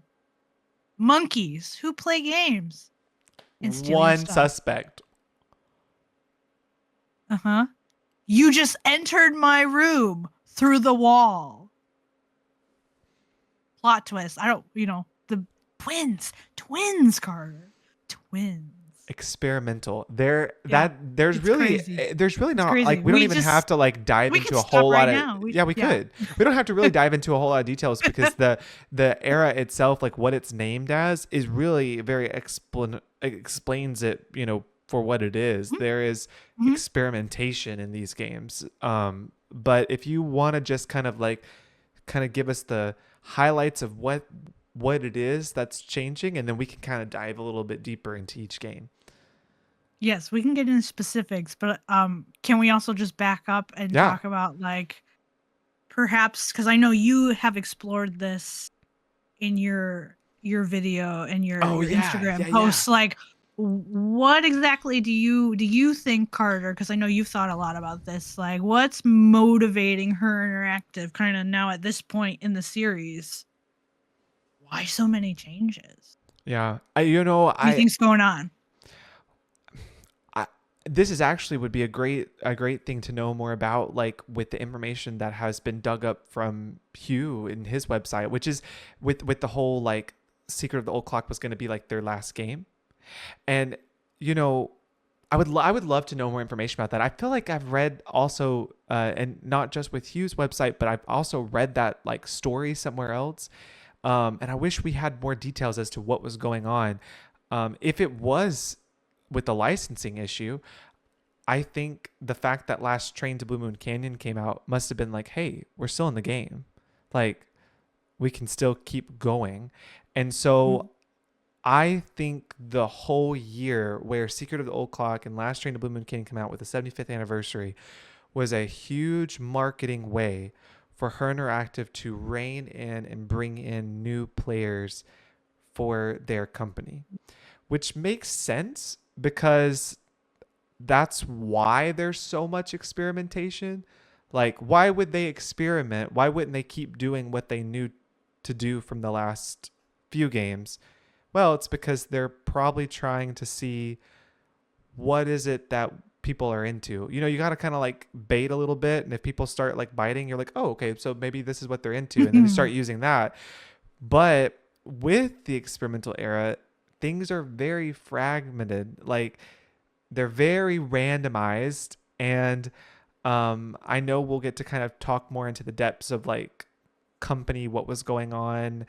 Monkeys who play games and steal your One stuff. suspect. Uh-huh. You just entered my room through the wall. Plot twist. I don't, the twins, Carter. Twins. Experimental. Yeah. There's It's crazy. It's not crazy. like, we don't even have to like dive We could into a stop whole right lot of, now. yeah, we Yeah. could. We don't have to really dive into a whole lot of details because the era itself, like what it's named as, is really very explains it, for what it is. Mm-hmm. There is Mm-hmm. experimentation in these games. But if you want to just kind of give us the highlights of what it is that's changing, and then we can kind of dive a little bit deeper into each game. Yes, we can get into specifics, but can we also just back up and Yeah. talk about like perhaps because I know you have explored this in your video and Oh your yeah, Instagram yeah, yeah. posts, like what exactly do you think, Carter? Because I know you've thought a lot about this. Like, what's motivating her interactive kind of now at this point in the series? Why so many changes? Yeah. What do you think's going on? I this is actually would be a great thing to know more about, like with the information that has been dug up from Hugh in his website, which is with the whole like Secret of the Old Clock was going to be like their last game. And you know, I would love to know more information about that. I feel like I've read also, and not just with Hugh's website, but I've also read that like story somewhere else. And I wish we had more details as to what was going on. If it was with the licensing issue, I think the fact that last Train to Blue Moon Canyon came out must have been like, hey, we're still in the game. Like, we can still keep going. And so I think the whole year where Secret of the Old Clock and Last Train to Blue Moon Canyon come out with the 75th anniversary was a huge marketing way for Her Interactive to rein in and bring in new players for their company, which makes sense because that's why there's so much experimentation. Like, why would they experiment? Why wouldn't they keep doing what they knew to do from the last few games? Well, it's because they're probably trying to see what is it that people are into. You got to kind of like bait a little bit. And if people start like biting, you're like, oh, okay, so maybe this is what they're into. And then you start using that. But with the experimental era, things are very fragmented. Like, they're very randomized. And I know we'll get to kind of talk more into the depths of like company, what was going on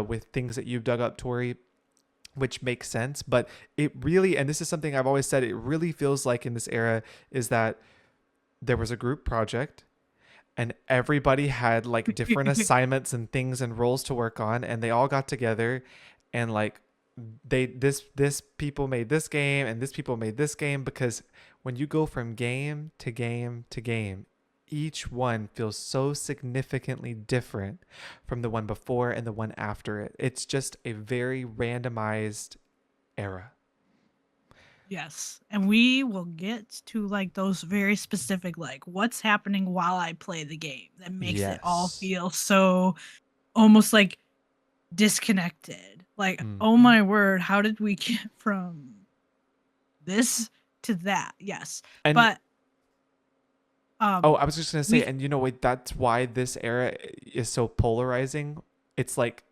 with things that you've dug up, Tori, which makes sense. But it really, and this is something I've always said, it really feels like in this era is that there was a group project and everybody had like different assignments and things and roles to work on, and they all got together and like this people made this game and this people made this game, because when you go from game to game to game, each one feels so significantly different from the one before and the one after it. It's just a very randomized era. Yes, and we will get to like those very specific like what's happening while I play the game that makes it all Yes. feel so almost like disconnected. Like, oh Mm-hmm. my word, how did we get from this to that? Yes. And But oh, um I was just gonna say, we and wait, that's why this era is so polarizing. It's like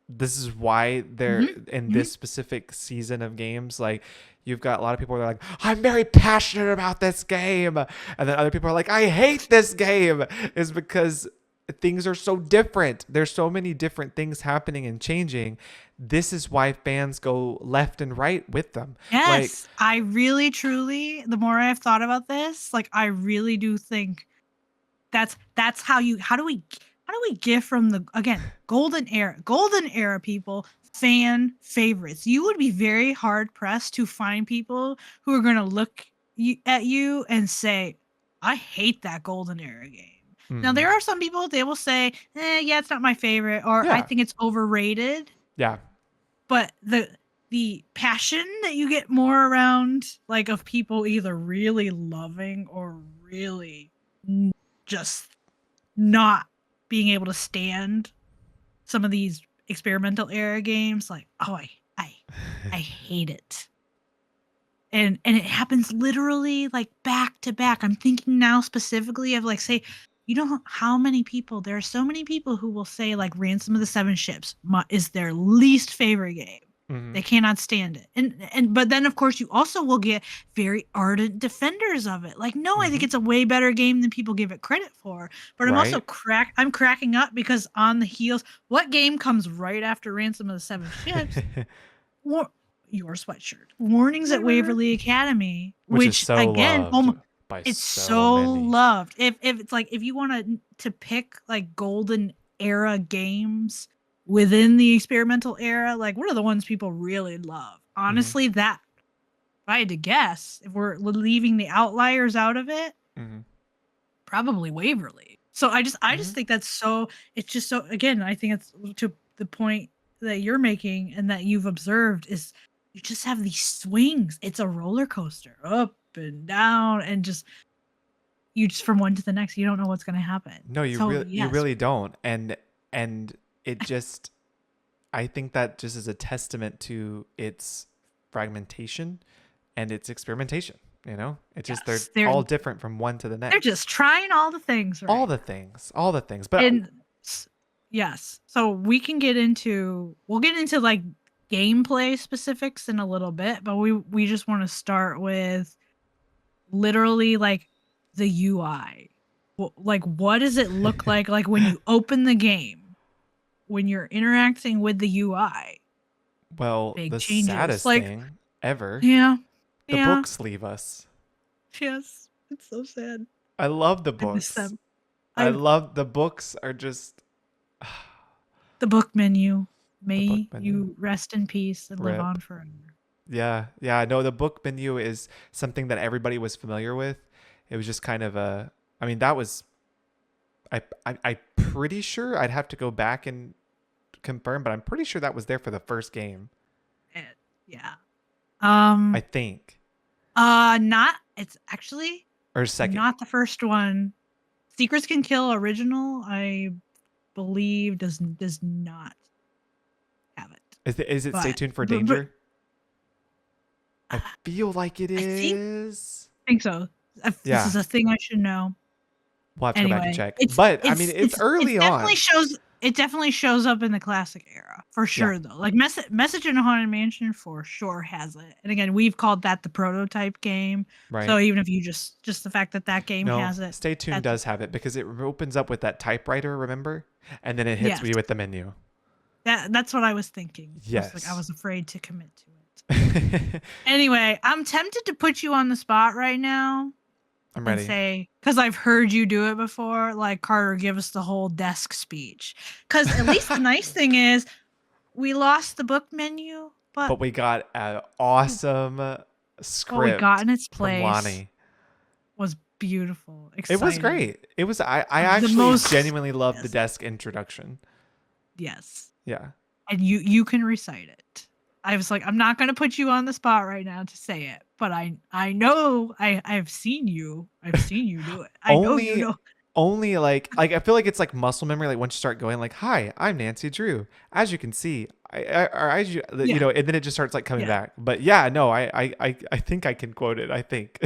this is why they're mhm, in mhm. this specific season of games. Like, you've got a lot of people that are like, I'm very passionate about this game, and then other people are like, I hate this game. Is because things are so different. There's so many different things happening and changing. This is why fans go left and right with them. Like, Yes, I really truly the more I've thought about this, like I really do think that's how do we get from the again golden era people fan favorites. You would be very hard pressed to find people who are going to look at you and say, I hate that golden era game. Now mm, there are some people, they will say, yeah, it's not my favorite, or I yeah, think it's overrated. yeah, But the passion that you get more around like of people either really loving or really just not being able to stand some of these experimental era games, like, oh, I hate it. And it happens literally like back to back. I'm thinking now specifically of like, say, you know how many people, there are so many people who will say like Ransom of the Seven Ships is their least favorite game. mm-hmm, They cannot stand it. And but then of course you also will get very ardent defenders of it. Like, no, I think mm-hmm, it's a way better game than people give it credit for. But right. I'm cracking up because on the heels, what game comes right after Ransom of the Seven Ships? War- your sweatshirt. Warnings at Waverly Academy, Which is which so again, loved by it's so so many. loved. If it's like if you want to pick like golden era games within the experimental era, like what are the ones people really love? Mm-hmm. Honestly, that I had to guess, if we're leaving the outliers out of it, Mm-hmm. probably Waverly. So I just think that's so, it's just so, again, I think it's to the point that you're making and that you've observed is you just have these swings. It's a roller coaster, up and down, and just you just from one to the next, you don't know what's going to happen. No, So you yes, really don't. And it just, I think that just is a testament to its fragmentation and its experimentation. You know, it's just they're yes, all different from one to the they're next. just trying all the things All right the now. things, all the things. But And yes, so we'll get into like gameplay specifics in a little bit, but we just want to start with literally like the UI. Like what does it look like when you open the game, when you're interacting with the UI? well, Big the changes. saddest Like thing ever, yeah. the Yeah. books leave us. Yes. It's so sad. I love the I miss books. them. I I love the books are just the book menu. the book May menu. you rest in peace and live Rip. on forever. Yeah, yeah. No, the book menu is something that everybody was familiar with. It was just kind of a. I mean, that was. I'm pretty sure I'd have to go back and confirm, but I'm pretty sure that was there for the first game. And, yeah. I think, Not. It's actually or second. not the first one. Secrets Can Kill original, I believe, does not have it. Is it Stay But Tuned for but Danger? I feel like it I is. think so. This Yeah, is a thing I should know. we'll have to go back and Anyway, check. But I mean, it's it early definitely on. shows. It definitely shows up in the classic era for Yeah, sure, though. Like Message in a Haunted Mansion for sure has it. And again, we've called that the prototype game. right. So even if you just the fact that that game No, has it, Stay Tuned that's does have it because it opens up with that typewriter, remember? And then it hits yes. me with the menu. That's what I was thinking. Was like I Yes. was afraid to commit to it. Anyway, I'm tempted to put you on the spot right now I'm and ready. say, because I've heard you do it before, like Carter, give us the whole desk speech. Because at least the nice thing is we lost the book menu, but But we got an awesome what we got script in its from place Lonnie. was beautiful, It was exciting. great. It was I The actually most genuinely loved the yes, desk introduction. yes. Yeah. And you can recite it. I was like, I'm not gonna put you on the spot right now to say it, but I know I've seen you. I've seen you do it. I know you only know. only like I feel like it's like muscle memory. Like once you start going like, "Hi, I'm Nancy Drew." As you can see, or as you Yeah, know, and then it just starts like coming yeah, back. But yeah, no, I think I can quote it. I think.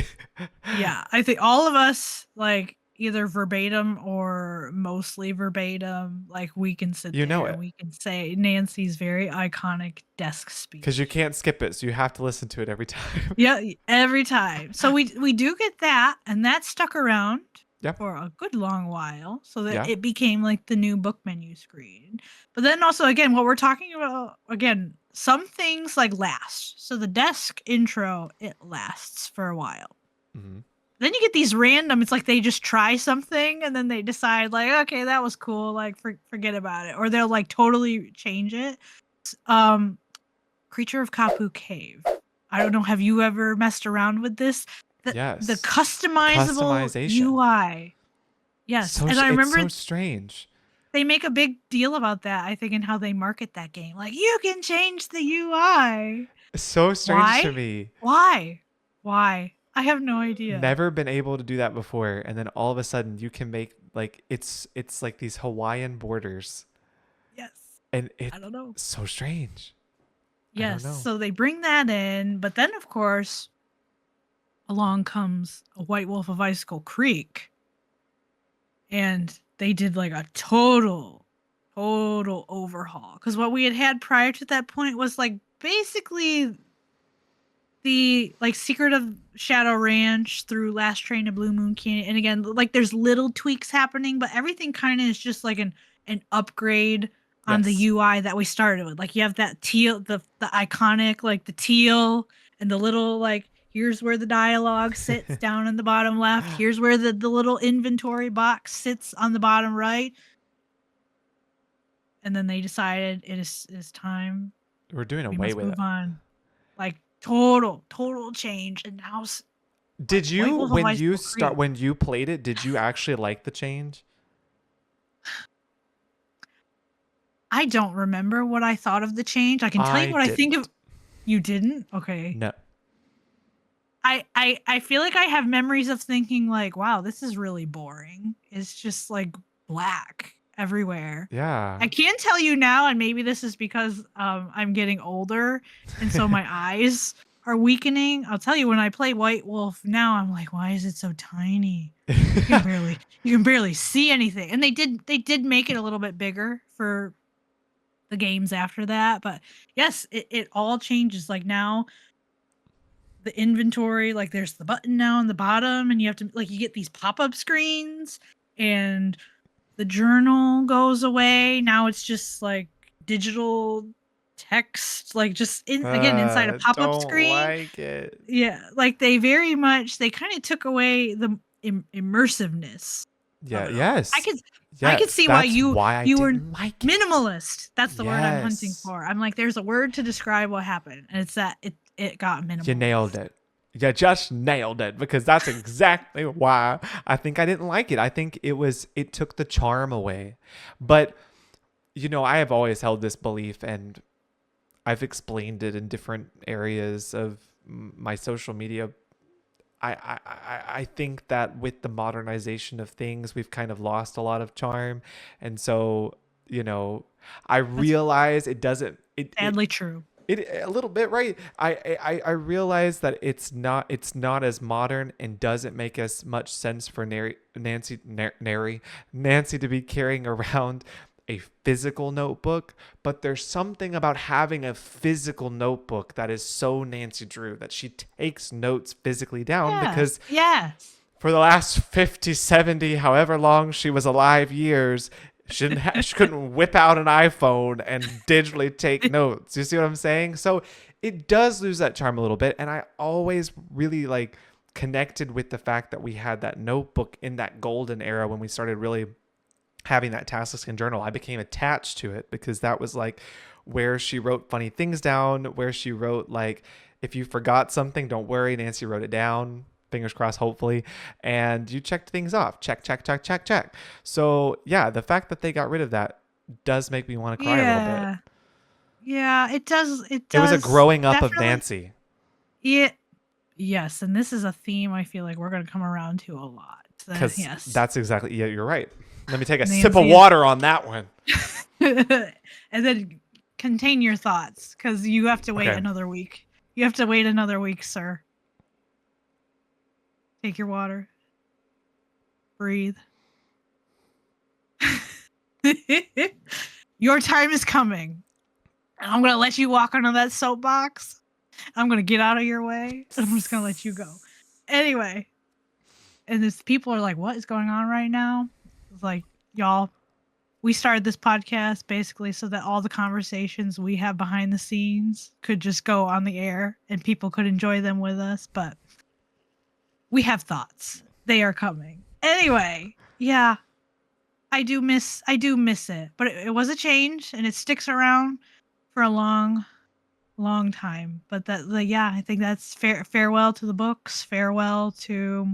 yeah. I think all of us like either verbatim or mostly verbatim. Like we can sit You know there and it we can say Nancy's very iconic desk because you speech. can't skip it, so you have to listen to it every time. Yeah, every time. So we do get that, and that stuck around Yeah, for a good long while, so that yeah, it became like the new book menu screen. But then also again, what we're talking about again, some things like last. So the desk intro, it lasts for a while. hmm Then you get these random, it's like they just try something and then they decide like, okay, that was cool, like forget about it. Or they'll like totally change it. Um Creature of Kapu Cave. I don't know. Have you ever messed around with this? The yes. customizable Customization. UI. Yes, So and I it's remember so strange. they make a big deal about that. I think in how they market that game. Like you can change the UI. It's so strange to Why? me. Why? Why? I have no idea. Never been able to do that before, and then all of a sudden you can make like it's like these Hawaiian borders, Yes. and it's I don't know. so strange. I don't Yes. know. So they bring that in, but then of course along comes a White Wolf of Icicle Creek, and they did like a total overhaul because what we had prior to that point was like basically the like Secret of Shadow Ranch through Last Train to Blue Moon Canyon, and again like there's little tweaks happening, but everything kind of is just like an upgrade on the Yes. UI that we started with. Like you have that teal, the iconic like the teal and the little like here's where the dialogue sits down in the bottom left. Here's where the little inventory box sits on the bottom right. And then they decided it is time We're doing we away must with move it. on. Like total change. And now like Did White you Wolf of Icicle Creek. when you played it, did you actually like the change? I don't remember what I thought of the change. I can tell you I what I think didn't. of. You didn't? Okay. No. I feel like I have memories of thinking like, wow, this is really boring. It's just like black everywhere. Yeah. I can tell you now, and maybe this is because I'm getting older, and so my eyes are weakening. I'll tell you, when I play White Wolf now, I'm like, why is it so tiny? You can barely see anything. And they did make it a little bit bigger for the games after that, but yes, it all changes. Like now the inventory, like there's the button now on the bottom, and you have to like you get these pop-up screens, and the journal goes away. Now it's just like digital text, like just again inside a pop-up Don't screen. like it. Yeah, like they kind of took away the immersiveness of Yeah, it all. yes. I could Yes, see why that's why I you were didn't like it. minimalist. That's the word I'm hunting Yes. for. I'm like, there's a word to describe what happened, and it's that it got You nailed minimalist. it. You just nailed it because that's exactly why I think I didn't like it. I think it took the charm away. But I have always held this belief, and I've explained it in different areas of my social media. I think that with the modernization of things, we've kind of lost a lot of charm, and so I That's realize it doesn't sadly true. it a little bit, right? I realize that it's not as modern and doesn't make as much sense for Nancy to be carrying around a physical notebook, but there's something about having a physical notebook that is so Nancy Drew that she takes notes physically down, Yes, because yes. for the last 50, 70, however long she was alive years, she couldn't whip out an iPhone and digitally take notes. You see what I'm saying? So it does lose that charm a little bit. And I always really like connected with the fact that we had that notebook in that golden era when we started really having that Taskskin journal. I became attached to it because that was like where she wrote funny things down, where she wrote like, if you forgot something, don't worry, Nancy wrote it down. Fingers crossed, hopefully. And you checked things off. Check, check, check, check, check. So yeah, the fact that they got rid of that does make me want to cry a little bit. Yeah. Yeah, it does. It It was a does growing up of definitely. Nancy. Yeah. Yes, and this is a theme I feel like we're going to come around to a lot. Because Yes. that's exactly, yeah, you're right. Let me take a sip of Nancy is water on that one. and then contain your thoughts cuz you have to wait Okay. another week. You have to wait another week, sir. Take your water. Breathe. Your time is coming. And I'm going to let you walk onto that soapbox. I'm going to get out of your way. And I'm just going to let you go. Anyway, and this people are like, what is going on right now? It's like, y'all, we started this podcast basically so that all the conversations we have behind the scenes could just go on the air and people could enjoy them with us. But we have thoughts. They are coming. Anyway, yeah, I do miss it. But it was a change and it sticks around for a long time. But yeah, I think that's farewell to the books, farewell to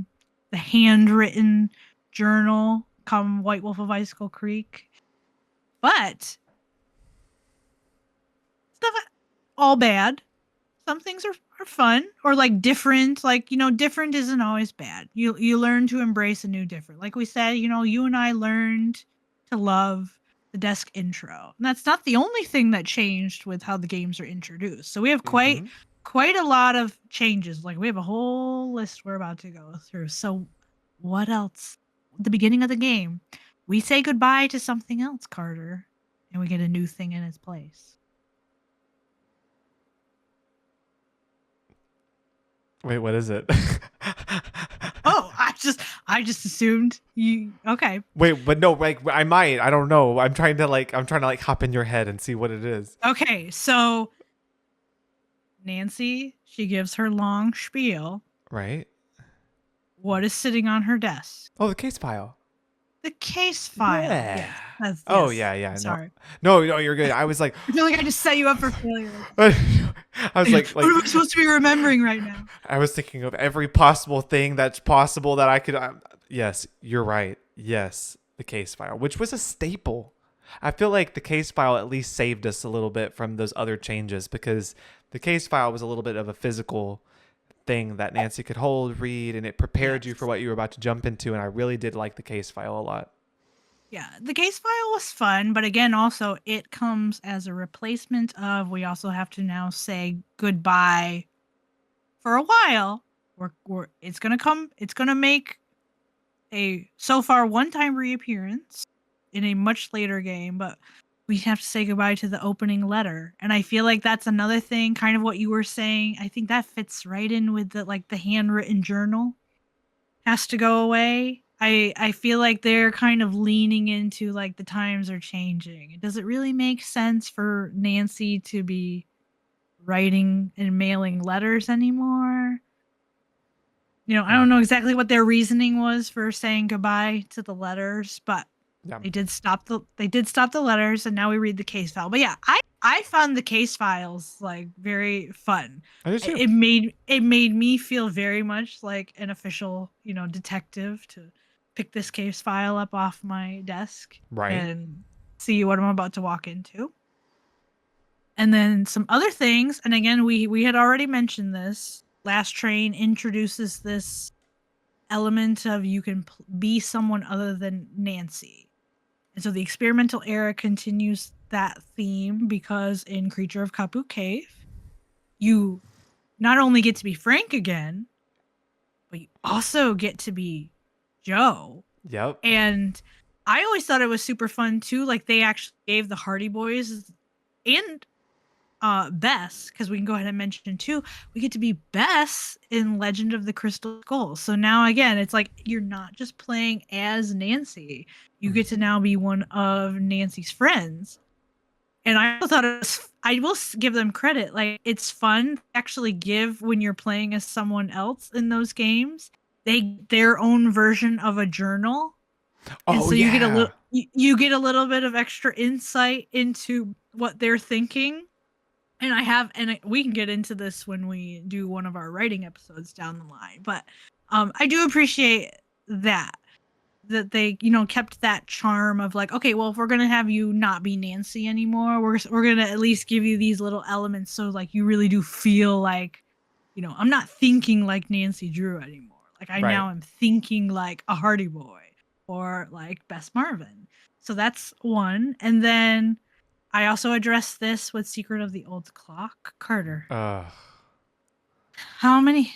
the handwritten journal come White Wolf of Icicle Creek. But it's not all bad. Some things are fun or like different. Like, different isn't always bad. You learn to embrace a new different. Like we said, you and I learned to love the desk intro. And that's not the only thing that changed with how the games are introduced. So we have Mm-hmm. quite a lot of changes. Like we have a whole list we're about to go through. So what else? The beginning of the game, we say goodbye to something else, Carter, and we get a new thing in its place. Wait, what is it? Oh, I just assumed you okay. Wait, but no, like I might. I don't know. I'm trying to hop in your head and see what it is. Okay, so Nancy, she gives her long spiel. Right? What is sitting on her desk? Oh, the case file. The case file. Yeah. Yes. That's Oh yes. yeah, I'm yeah. No, sorry. no, no. You're good. I was like, I feel like I just set you up for failure. I was What am I supposed to be remembering right now? I was thinking of every possible thing that's possible that I could. Yes, you're right. Yes, the case file, which was a staple. I feel like the case file at least saved us a little bit from those other changes because the case file was a little bit of a physical thing that Nancy could hold, read, and it prepared you for Yes. what you were about to jump into. And I really did like the case file a lot. Yeah, the case file was fun, but again, also it comes as a replacement of we also have to now say goodbye for a while. It's gonna come. It's gonna make a so far one-time reappearance in a much later game, but we have to say goodbye to the opening letter. And I feel like that's another thing, kind of what you were saying. I think that fits right in with the handwritten journal has to go away. I feel like they're kind of leaning into like the times are changing. Does it really make sense for Nancy to be writing and mailing letters anymore? I don't know exactly what their reasoning was for saying goodbye to the letters, but Yeah. they did stop the letters, and now we read the case file. But yeah, I found the case files like very fun. I did too. It made me feel very much like an official detective to pick this case file up off my desk Right. and see what I'm about to walk into. And then some other things, and again, we had already mentioned this. Last Train introduces this element of you can be someone other than Nancy. And so the experimental era continues that theme because in Creature of Kaput Cave, you not only get to be Frank again, but you also get to be Joe. Yep. And I always thought it was super fun too. Like they actually gave the Hardy Boys and Bess, because we can go ahead and mention too, we get to be Bess in Legend of the Crystal Skull. So now again, it's like you're not just playing as Nancy. You get to now be one of Nancy's friends. And I thought I will give them credit. Like it's fun to actually give when you're playing as someone else in those games. Their own version of a journal. And Oh so you get a yeah. little you get a little bit of extra insight into what they're thinking. And we can get into this when we do one of our writing episodes down the line, but I do appreciate that they kept that charm of like, okay, well, if we're gonna have you not be Nancy anymore, we're gonna at least give you these little elements so like you really do feel like I'm not thinking like Nancy Drew anymore. Like I Right. now am thinking like a Hardy Boy or like Bess Marvin. So that's one. And then I also addressed this with Secret of the Old Clock. Carter, Uh, how many?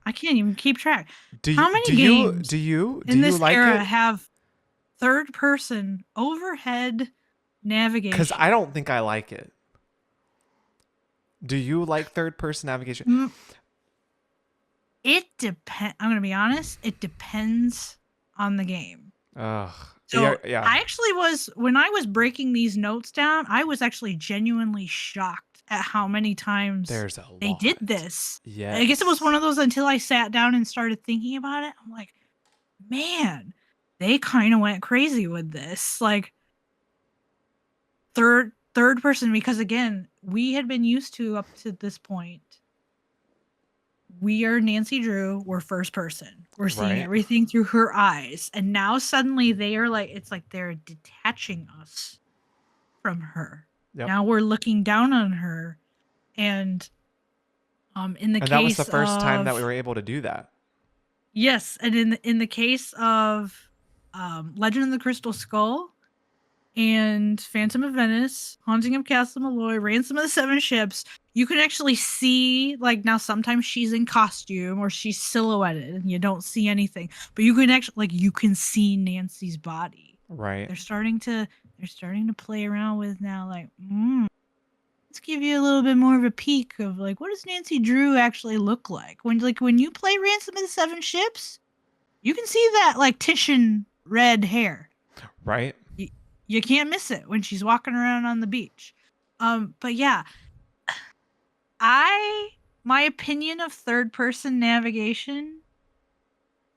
I can't even keep track. do you How do many you games do you do in you this like era it? have third person overhead Because navigation? I don't think I like it. Do you like third person navigation? Mm, It depends. I'm going to be honest. It depends on the game. Ugh. Yeah. So Yeah. I actually when I was breaking these notes down, I was actually genuinely shocked at how many times There's a they did lot. this. I guess it was Yes. one of those until I sat down and started thinking about it. I'm like, man, they kind of went crazy with this. Like third person, because again, we had been used to up to this point. We are Nancy Drew, we're first person. We're seeing Right. everything through her eyes. And now suddenly they are like, it's like they're detaching us from her. Yep. Now we're looking down on her. And in the And that was the case first time that we of were able to do that. yes, and in the case of Legend of the Crystal Skull and Phantom of Venice, Haunting of Castle Malloy, Ransom of the Seven Ships, you can actually see, like, now sometimes she's in costume or she's silhouetted and you don't see anything, but you can actually, like, you can see Nancy's body. Right. They're starting to play around with now, like, let's give you a little bit more of a peek of, like, what does Nancy Drew actually look like? When you play Ransom of the Seven Ships, you can see that, like, Titian red hair. Right. You can't miss it when she's walking around on the beach. But yeah, my opinion of third person navigation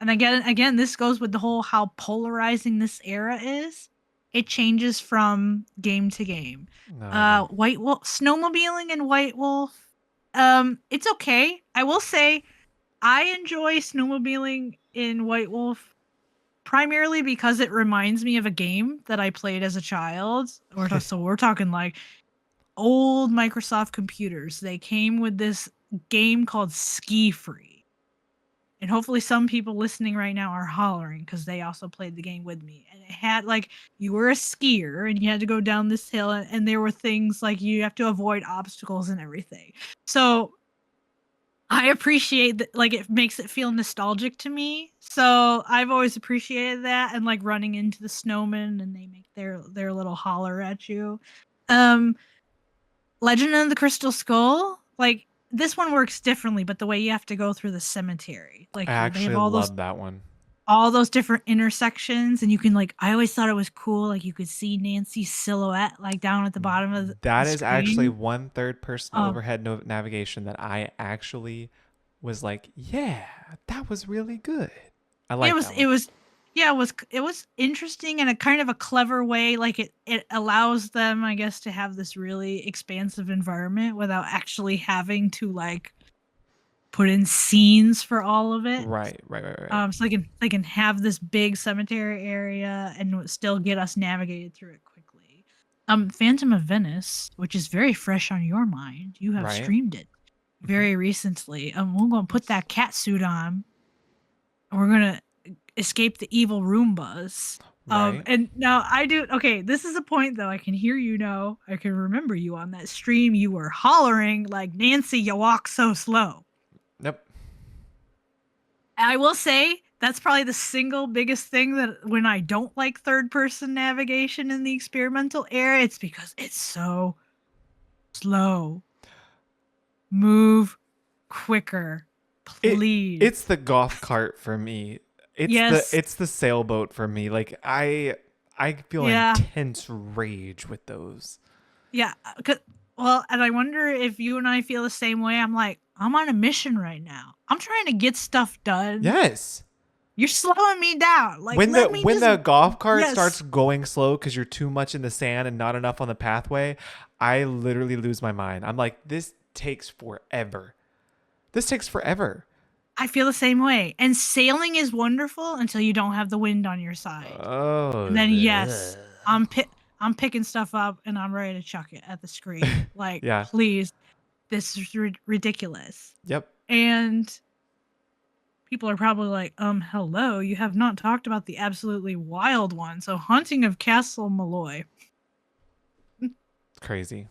And again, this goes with the whole how polarizing this era is. It changes from game to game. No, no. White Wolf snowmobiling and White Wolf. It's okay. I will say I enjoy snowmobiling in White Wolf primarily because it reminds me of a game that I played as a child. So we're talking like old Microsoft computers. They came with this game called Ski Free. And hopefully some people listening right now are hollering because they also played the game with me. And it had like you were a skier and you had to go down this hill and there were things like you have to avoid obstacles and everything. So I appreciate that, like it makes it feel nostalgic to me. So I've always appreciated that and like running into the snowmen and they make their little holler at you. Um Legend of the Crystal Skull, like this one works differently, but the way you have to go through the cemetery, I like they have actually love that one. all those different intersections, and you can like. I always thought it was cool, like you could see Nancy's silhouette like down at the bottom of the That is actually screen. one third person Um, overhead navigation that I actually was like, yeah, that was really good. I it like was that it one. was yeah it was interesting in a kind of a clever way. Like it allows them, I guess, to have this really expansive environment without actually having to like put in scenes for all of it. Right, right, right, right. So they can have this big cemetery area and still get us navigated through it quickly. Phantom of Venice, which is very fresh on your mind, you have Right. streamed it Mhm. very recently. We're gonna put Yes. that cat suit on, and we're gonna escape the evil Roombas. Right. And now I do. Okay, this is a point though. I can hear you now. I can remember you on that stream. You were hollering like Nancy, you walk so slow. Nope. I will say that's probably the single biggest thing that when I don't like third person navigation in the experimental era, it's because it's so slow. Move quicker, It please. it's the golf cart for me. Yes. It's the sailboat for me. Like I feel Yeah. intense rage with those. Yeah. Well, and I wonder if you and I feel the same way. I'm like, I'm on a mission right now. I'm trying to get stuff done. Yes. You're slowing me down. Like, let me When just. the golf cart starts Yes. going slow because you're too much in the sand and not enough on the pathway, I literally lose my mind. I'm like, this takes forever. This takes forever. I feel the same way. And sailing is wonderful until you don't have the wind on your side. Oh, And then yes, ugh. I'm picking stuff up and I'm ready to chuck it at the screen. Like, Yeah. please, this is ridiculous. Yep. And people are probably like, hello, you have not talked about the absolutely wild one. So, Haunting of Castle Malloy. Crazy.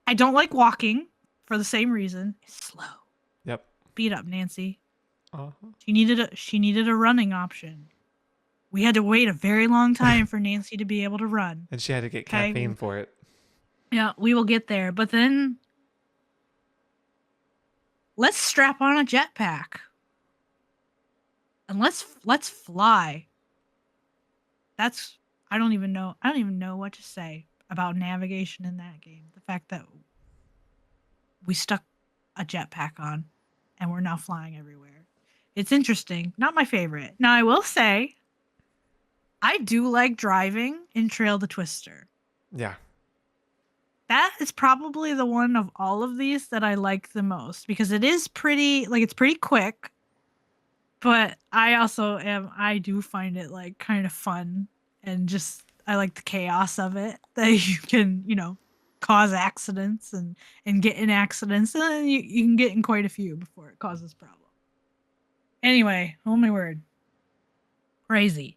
I don't like walking for the same reason. It's slow. Yep. Beat up, Nancy. Uh-huh. She needed a running option. We had to wait a very long time for Nancy to be able to run. And she had to get Okay. caffeine for it. Yeah, we will get there. But then let's strap on a jetpack. And let's fly. That's I don't even know what to say about navigation in that game. The fact that we stuck a jetpack on and we're now flying everywhere. It's interesting. Not my favorite. Now I will say I do like driving in Trail the Twister. Yeah. That is probably the one of all of these that I like the most because it is pretty like it's pretty quick. But I do find it like kind of fun and just I like the chaos of it that you can, cause accidents and get in accidents and then you can get in quite a few before it causes problems. Anyway, oh my word. Crazy.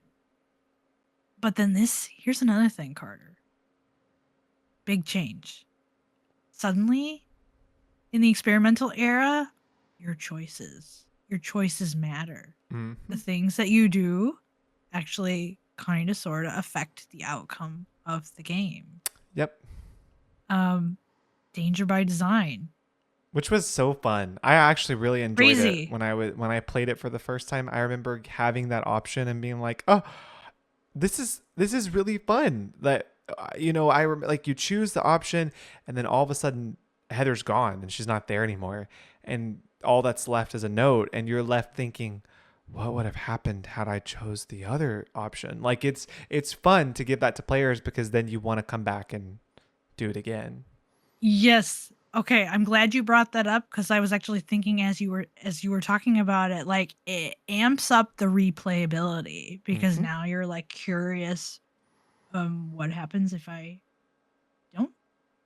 But then here's another thing, Carter. Big change. Suddenly, in the experimental era, your choices matter. Mm-hmm. The things that you do actually kind of sort of affect the outcome of the game. Yep. Danger by design. Which was so fun. I actually really enjoyed Crazy. it when I played it for the first time. I remember having that option and being like, "Oh, this is really fun." That I remember like you choose the option and then all of a sudden Heather's gone and she's not there anymore, and all that's left is a note, and you're left thinking, what would have happened had I chose the other option? Like it's fun to give that to players because then you want to come back and do it again. Yes. Okay, I'm glad you brought that up because I was actually thinking as you were talking about it, like it amps up the replayability because Mm-hmm. now you're like curious, what happens if I don't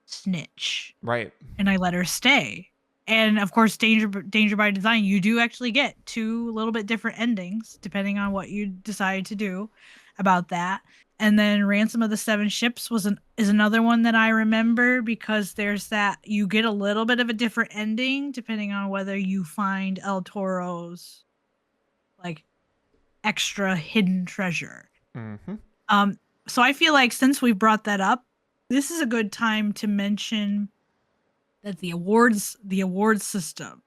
snitch Right. and I let her stay? And of course, danger by design, you do actually get two little bit different endings depending on what you decide to do about that. And then Ransom of the Seven Ships is another one that I remember because there's that you get a little bit of a different ending depending on whether you find El Toro's like extra hidden treasure. Mm-hmm. Um so I feel like since we brought that up, this is a good time to mention that the awards system,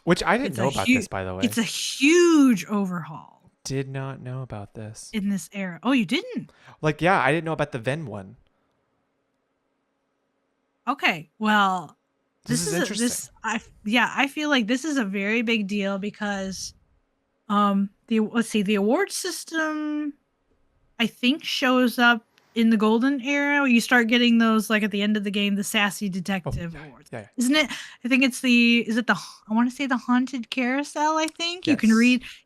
Which I didn't it's a know about this, huge by the it's way. a huge overhaul Did not know about this. in this era. Oh, you didn't? Like, yeah, I didn't know about the Ven one. Okay. Well, This is interesting. I feel like this is a very big deal because the award system I think shows up in the golden era where you start getting those like at the end of the game, the sassy Oh, detective yeah, awards. yeah, yeah. Isn't it? I think it's the is it the I want to say the haunted carousel, I think. Yes.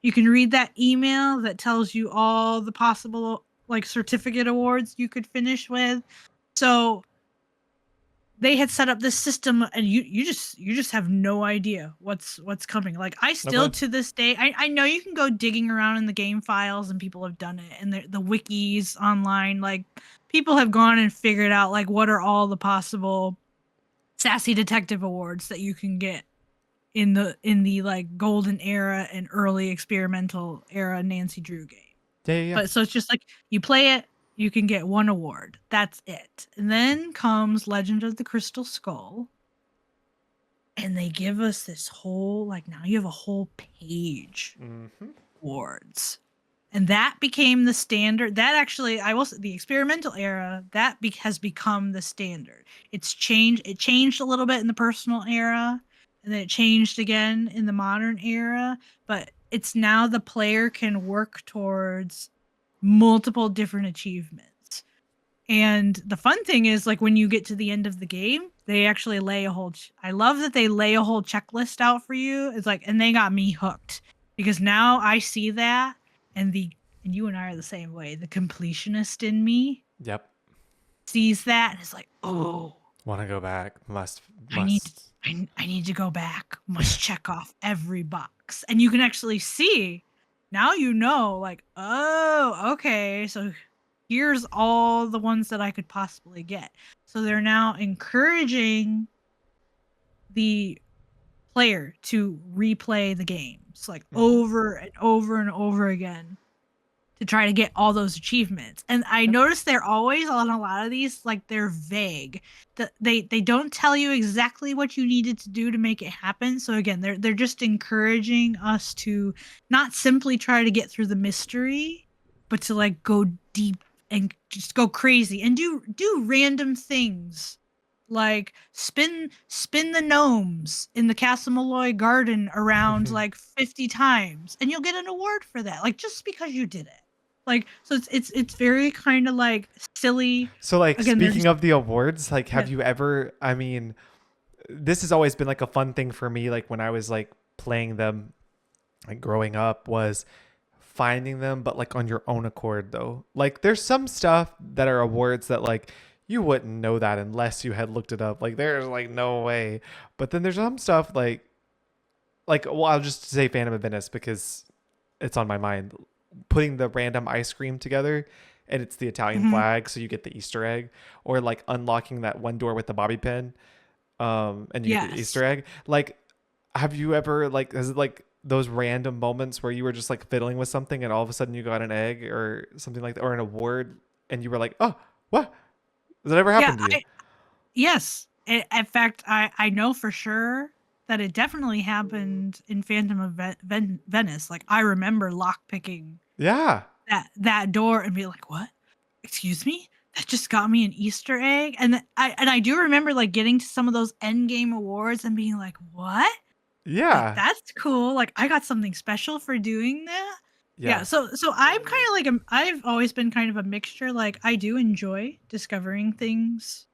You can read that email that tells you all the possible like certificate awards you could finish with. So they had set up this system and you just have no idea what's coming. Like I No still clue. to this day, I know you can go digging around in the game files and people have done it and the wikis online, like people have gone and figured out like what are all the possible sassy detective awards that you can get in the like golden era and early experimental era Nancy Drew game. Yeah, yeah, yeah. But so it's just like you play it, you can get one award. That's it. And then comes Legend of the Crystal Skull. And they give us this whole like now you have a whole page Mm-hmm. awards. And that became the standard. That actually, I will say, the experimental era has become the standard. It's changed. It changed a little bit in the personal era, and then it changed again in the modern era. But it's now the player can work towards multiple different achievements. And the fun thing is, like when you get to the end of the game, they actually lay a whole. I love that they lay a whole checklist out for you. It's like, and they got me hooked because now I see that, and the and you and I are the same way. The completionist in me Yep. sees that and is like, oh, Want to go back? I need Must. I need to go back. Must check off every box, and you can actually see. Now you know, like, oh, okay, so here's all the ones that I could possibly get. So they're now encouraging the player to replay the games like Mm-hmm. over and over and over again to try to get all those achievements. And I Yep. noticed they're always on a lot of these like they're vague. That they don't tell you exactly what you needed to do to make it happen. So again, they're just encouraging us to not simply try to get through the mystery, but to like go deep and just go crazy and do random things like spin the gnomes in the Castle Malloy garden around like 50 times and you'll get an award for that, like just because you did it. Like so it's very kind of like silly. So, like, Again, they're speaking just of the awards, like, have yeah. you ever? I mean, this has always been like a fun thing for me. Like when I was like playing them, like growing up, was finding them, but like on your own accord though. Like there's some stuff that are awards that like you wouldn't know that unless you had looked it up. Like there's like no way. But then there's some stuff like well, I'll just say Phantom of Venice because it's on my mind. Putting the random ice cream together and it's the Italian Mhm. flag, so you get the Easter egg, or like unlocking that one door with the bobby pin, and you get the Yes. Easter egg. Like, have you ever like has it like those random moments where you were just like fiddling with something and all of a sudden you got an egg or something like that, or an award, and you were like, oh, what? Has that ever Yeah, happened to you? yes. In fact, I know for sure that it definitely happened in Phantom of Venice. Like I remember lockpicking Yeah. that door and be like, "What? Excuse me? That just got me an Easter egg." And I do remember like getting to some of those end game awards and being like, "What?" Like, Yeah. that's cool. Like, I got something special for doing that. Yeah, Yeah. so I'm kind of like I've always been kind of a mixture. Like, I do enjoy discovering things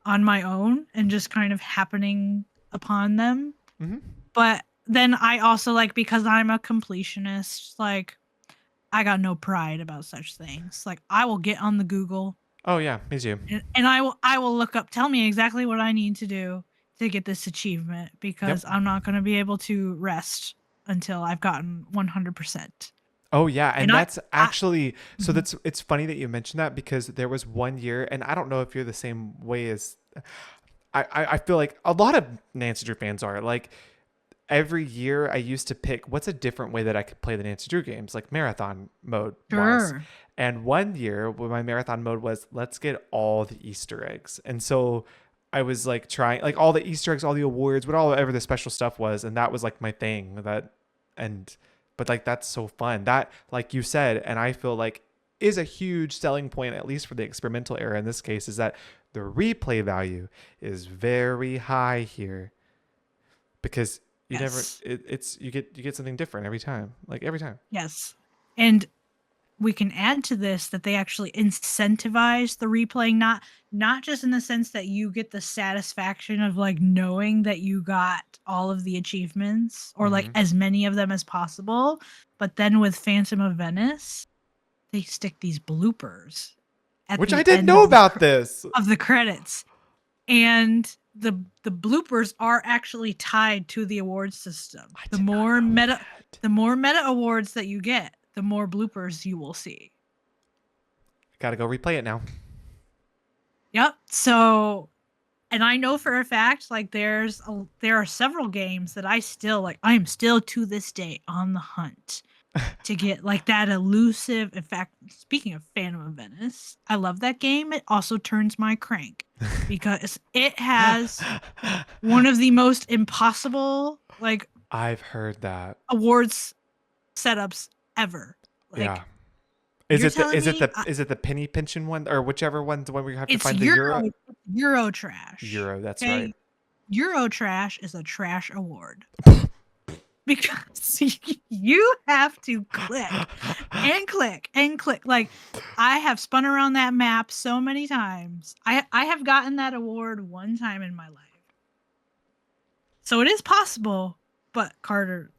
on my own and just kind of happening upon them. Hmm. But then I also like, because I'm a completionist, like, I got no pride about such things. Like, I will get on the Google Oh yeah, me too. and I will look up, tell me exactly what I need to do to get this achievement, because Yep. I'm not going to be able to rest until I've gotten 100%. Oh yeah, And and that's I actually so mhm. that's it's funny that you mentioned that because there was one year, and I don't know if you're the same way as I feel like a lot of Nancy Drew fans are. Like every year I used to pick what's a different way that I could play the Nancy Drew games, like marathon mode was. Sure. And one year when my marathon mode was let's get all the Easter eggs. And so I was like trying like all the Easter eggs, all the awards, whatever the special stuff was, and that was like my thing. That and but like that's so fun. That like you said, and I feel like is a huge selling point, at least for the experimental era in this case, is that the replay value is very high here because you never Yes. it's you get something different every time, like every time. Yes. And we can add to this that they actually incentivize the replaying, not just in the sense that you get the satisfaction of like knowing that you got all of the achievements or like Hmm. as many of them as possible, but then with Phantom of Venice, they stick these bloopers at Which I the didn't end know about this. of the credits. And the bloopers are actually tied to the award system. I The did not more know meta that. the more meta awards that you get, the more bloopers you will see. Gotta go replay it now. Yep. So, and I know for a fact, like there are several games that I still like. I am still to this day on the hunt to get like that elusive. In fact, speaking of Phantom of Venice, I love that game. It also turns my crank because it has one of the most impossible like I've heard that. awards setups ever. Yeah. Like, you're telling me Is it the penny pinching one or whichever one's the one where you have to it's find the euro Euro trash. euro? That's right. Okay, Euro trash is a trash award because you have to click and click and click. Like, I have spun around that map so many times. I have gotten that award one time in my life. So it is possible, but Carter,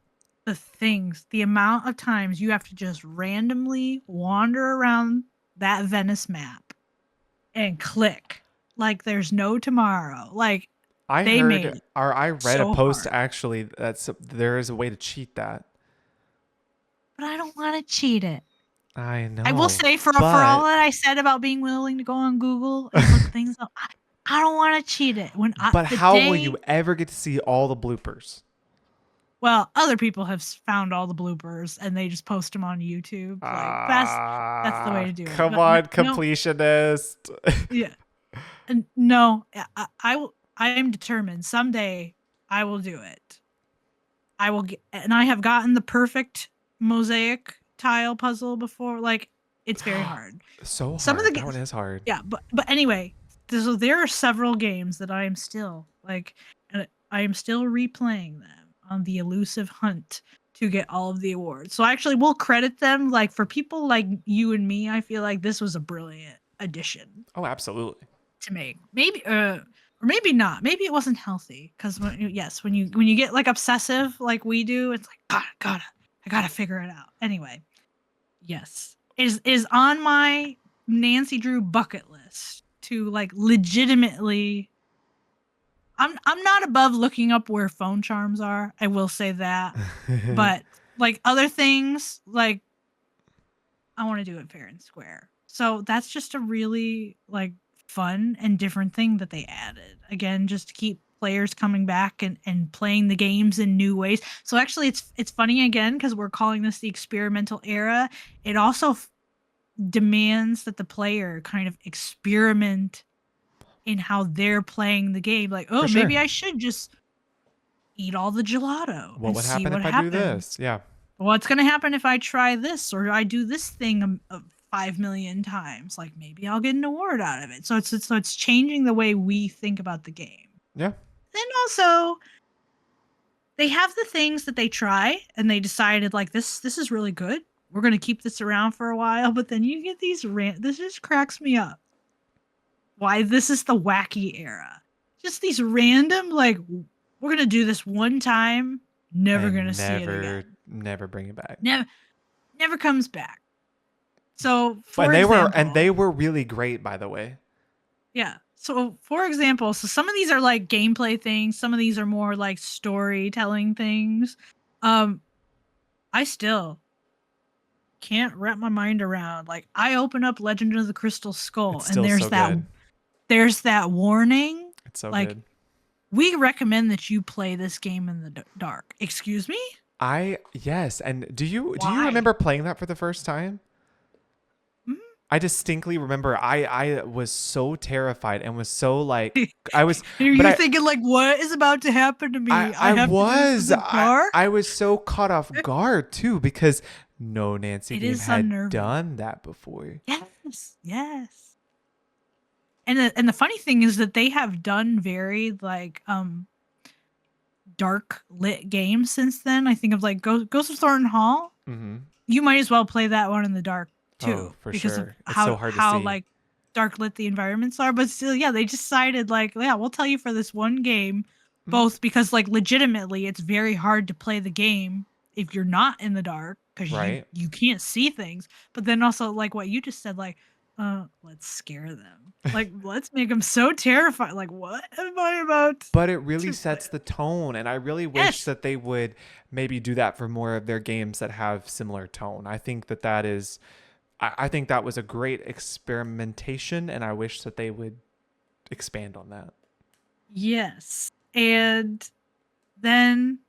the amount of times you have to just randomly wander around that Venice map and click like there's no tomorrow. Like, I they made heard it or I read a so post hard. actually that's there is a way to cheat that. But I don't want to cheat it. I I will know. say, for all But that I said about being willing to go on Google and look things up, I don't want to cheat it. but The how will day, you ever get to see all the bloopers? well, other people have found all the bloopers and they just post them on YouTube. Like, that's the way to do it. Come But no, on, no, completionist. yeah, and no, I am determined. Someday I will do it. I will get, and I have gotten the perfect mosaic tile puzzle before. Like, it's very hard. So Some of hard. the That one is hard. Yeah, but anyway, so there are several games that I am still like, and I am still replaying them on the elusive hunt to get all of the awards. So actually, we'll credit them. Like, for people like you and me, I feel like this was a brilliant addition Oh, absolutely. to make. Maybe or maybe not. Maybe it wasn't healthy because yes, when you get like obsessive like we do, it's like I gotta figure it out. Anyway, yes, is on my Nancy Drew bucket list to like legitimately. I'm not above looking up where phone charms are. I will say that, but like other things, like I want to do it fair and square. So that's just a really like fun and different thing that they added. Again, just to keep players coming back and playing the games in new ways. So actually it's funny again because we're calling this the experimental era. It also demands that the player kind of experiment in how they're playing the game. Like, For oh, sure. maybe I should just eat all the gelato What and would see happen what if I do happens. this? Yeah. What's going to happen if I try this or I do this thing 5 million times? Like, maybe I'll get an award out of it. So it's changing the way we think about the game. Yeah. Then also they have the things that they try and they decided like this is really good. We're going to keep this around for a while, but then you get these this just cracks me up. Why this is the wacky era. Just these random like we're going to do this one time, never going to see it again. Never bring it back. Never comes back. So, But for example, they were really great, by the way. Yeah. So, for example, so some of these are like gameplay things, some of these are more like storytelling things. I still can't wrap my mind around. Like, I open up Legend of the Crystal Skull, It's and still so good. there's that warning. It's so like, good. We recommend that you play this game in the dark. Excuse me? Yes. And do you Why? remember playing that for the first time? Mhm. I distinctly remember I was so terrified and was so like I was. You're thinking like, what is about to happen to me? I have to do this in the dark? I was so caught off guard too because no Nancy game had unnerving. done that before. Yes. And the funny thing is that they have done very like dark lit games since then. I think of like Ghost of Thornton Hall. Mm-hmm. You might as well play that one in the dark too, Oh, for because sure. of It's so hard to see. like dark lit the environments are. But still, yeah, they decided like, yeah, we'll tell you for this one game, both because like legitimately, it's very hard to play the game if you're not in the dark because Right. you can't see things. But then also like what you just said, like, let's scare them. Like, let's make them so terrified. Like, what am I about? But it really sets the tone, and I really wish Yes. that they would maybe do that for more of their games that have similar tone. I think that is, I think that was a great experimentation, and I wish that they would expand on that. Yes. And then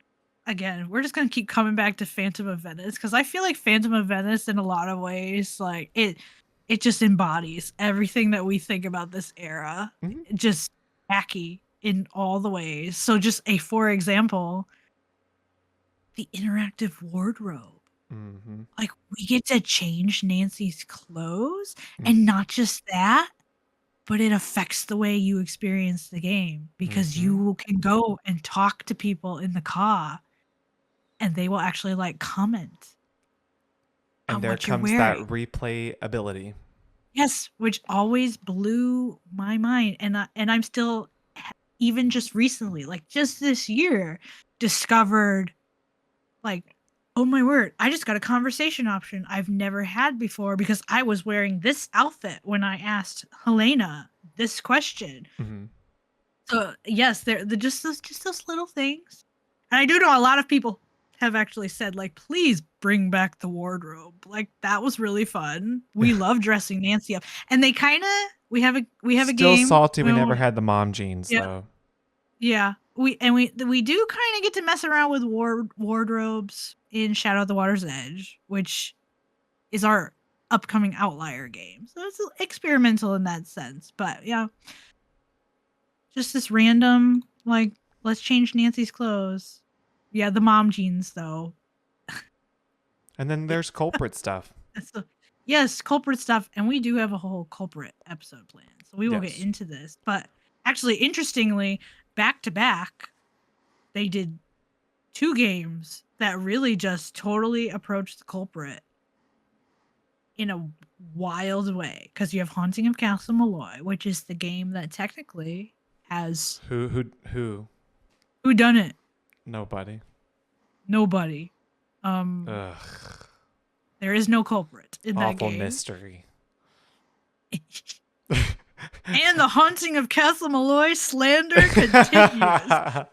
again, we're just gonna keep coming back to Phantom of Venice because I feel like Phantom of Venice in a lot of ways, like it just embodies everything that we think about this era. Mm-hmm. Just wacky in all the ways. So just for example, the interactive wardrobe. Mm-hmm. Like we get to change Nancy's clothes, and not just that, but it affects the way you experience the game because you can go and talk to people in the car and they will actually like comment And on there what you're comes that wearing. replay ability. Yes, which always blew my mind. And I'm still, even just recently, like just this year, discovered like, oh my word, I just got a conversation option I've never had before because I was wearing this outfit when I asked Helena this question. Mm-hmm. So yes, they're just those little things. And I do know a lot of people have actually said like, please bring back the wardrobe. Like that was really fun. We love dressing Nancy up. And they kind of we have a Still game. salty we never had the mom jeans though. Yeah. We do kind of get to mess around with wardrobes in Shadow of the Water's Edge, which is our upcoming Outlier game. So it's experimental in that sense. But yeah. Just this random, like, let's change Nancy's clothes. Yeah, the mom jeans, though. And then there's culprit stuff. Yes, culprit stuff. And we do have a whole culprit episode planned. So we will get into this. But actually, interestingly, back to back, they did 2 games that really just totally approached the culprit in a wild way. Because you have Haunting of Castle Malloy, which is the game that technically has Who done it? Nobody. Ugh. There is no culprit in that game. Awful mystery. And the Haunting of Castle Malloy slander continues.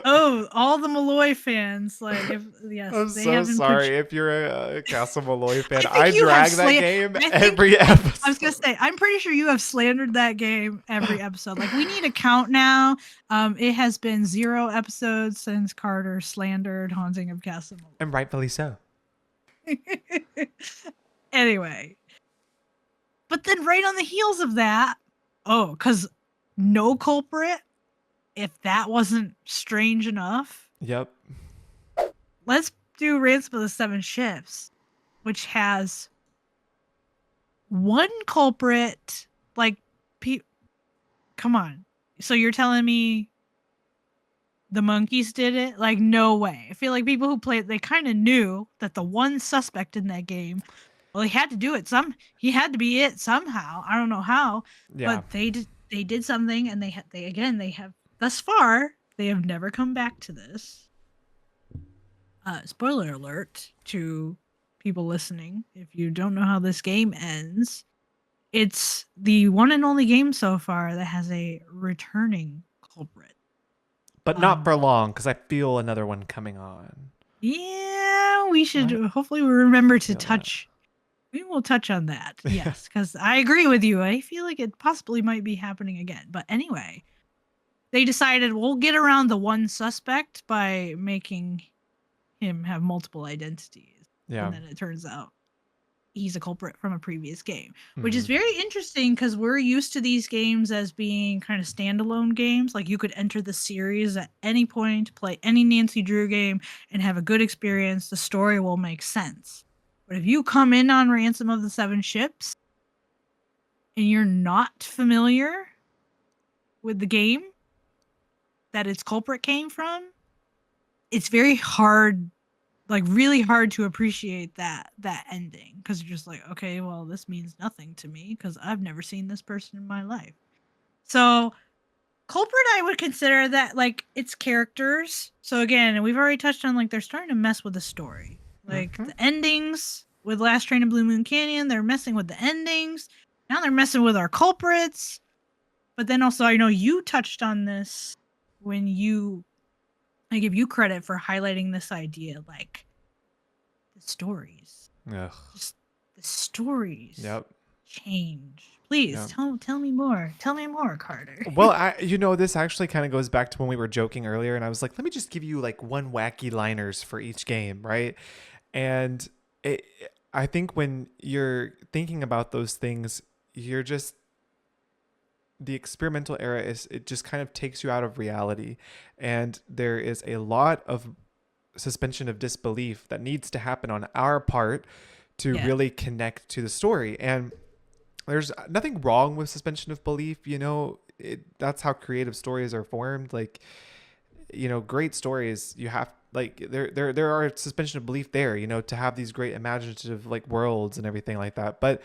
Oh, all the Malloy fans, like, I'm so sorry if you're a Castle Malloy fan. I drag that game every episode. I was gonna say, I'm pretty sure you have slandered that game every episode. Like, we need a count now. It has been 0 episodes since Carter slandered Haunting of Castle Malloy. And rightfully so. Anyway. But then right on the heels of that, because no culprit, if that wasn't strange enough. Yep. Let's do Ransom of the 7 Ships, which has one culprit. Like, come on. So you're telling me the monkeys did it. Like, no way. I feel like people who played, they kind of knew that the one suspect in that game, well, he had to do it. He had to be it somehow. I don't know how, Yeah. but they did something, and they have thus far they have never come back to this. Spoiler alert to people listening: if you don't know how this game ends, it's the one and only game so far that has a returning culprit. But not for long, because I feel another one coming on. Yeah, we should Right? hopefully we remember to Feel that. touch. We will touch on that. Yes, because I agree with you. I feel like it possibly might be happening again. But anyway, they decided we'll get around the one suspect by making him have multiple identities. Yeah. And then it turns out he's a culprit from a previous game, which is Mhm. very interesting because we're used to these games as being kind of standalone games. Like you could enter the series at any point, play any Nancy Drew game, and have a good experience. The story will make sense. But if you come in on Ransom of the Seven Ships and you're not familiar with the game that its culprit came from, it's very hard, like really hard to appreciate that ending, because you're just like, okay, well, this means nothing to me because I've never seen this person in my life. So culprit, I would consider that like it's characters. So again, we've already touched on, like, they're starting to mess with the story, like Mhm. the endings with Last Train to Blue Moon Canyon. They're messing with the endings. Now they're messing with our culprits. But then also, I know you touched on this when I give you credit for highlighting this idea, like the stories. Ugh. Just the stories Yep. change. Please Yep. tell me more. Tell me more, Carter. Well, this actually kind of goes back to when we were joking earlier, and I was like, let me just give you like one wacky liners for each game, right? And it, I think when you're thinking about those things, you're just the experimental era is it just kind of takes you out of reality, and there is a lot of suspension of disbelief that needs to happen on our part to Yeah. really connect to the story. And there's nothing wrong with suspension of belief. That's how creative stories are formed. Like, great stories, you have like there are suspension of belief there, to have these great imaginative like worlds and everything like that. But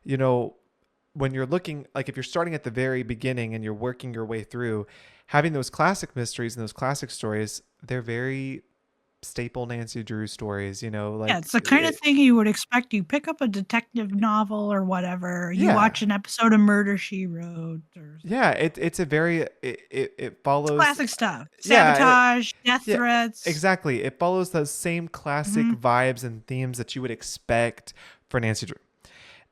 you know when you're looking, like, if you're starting at the very beginning and you're working your way through, having those classic mysteries and those classic stories, they're very staple Nancy Drew stories, Yeah, like it's the kind of thing you would expect. You pick up a detective novel or whatever. You yeah. watch an episode of Murder She Wrote or Yeah, it's a very it it's follows classic stuff. yeah, Sabotage, death yeah, threats. exactly. It follows those same classic Mhm. vibes and themes that you would expect for Nancy Drew.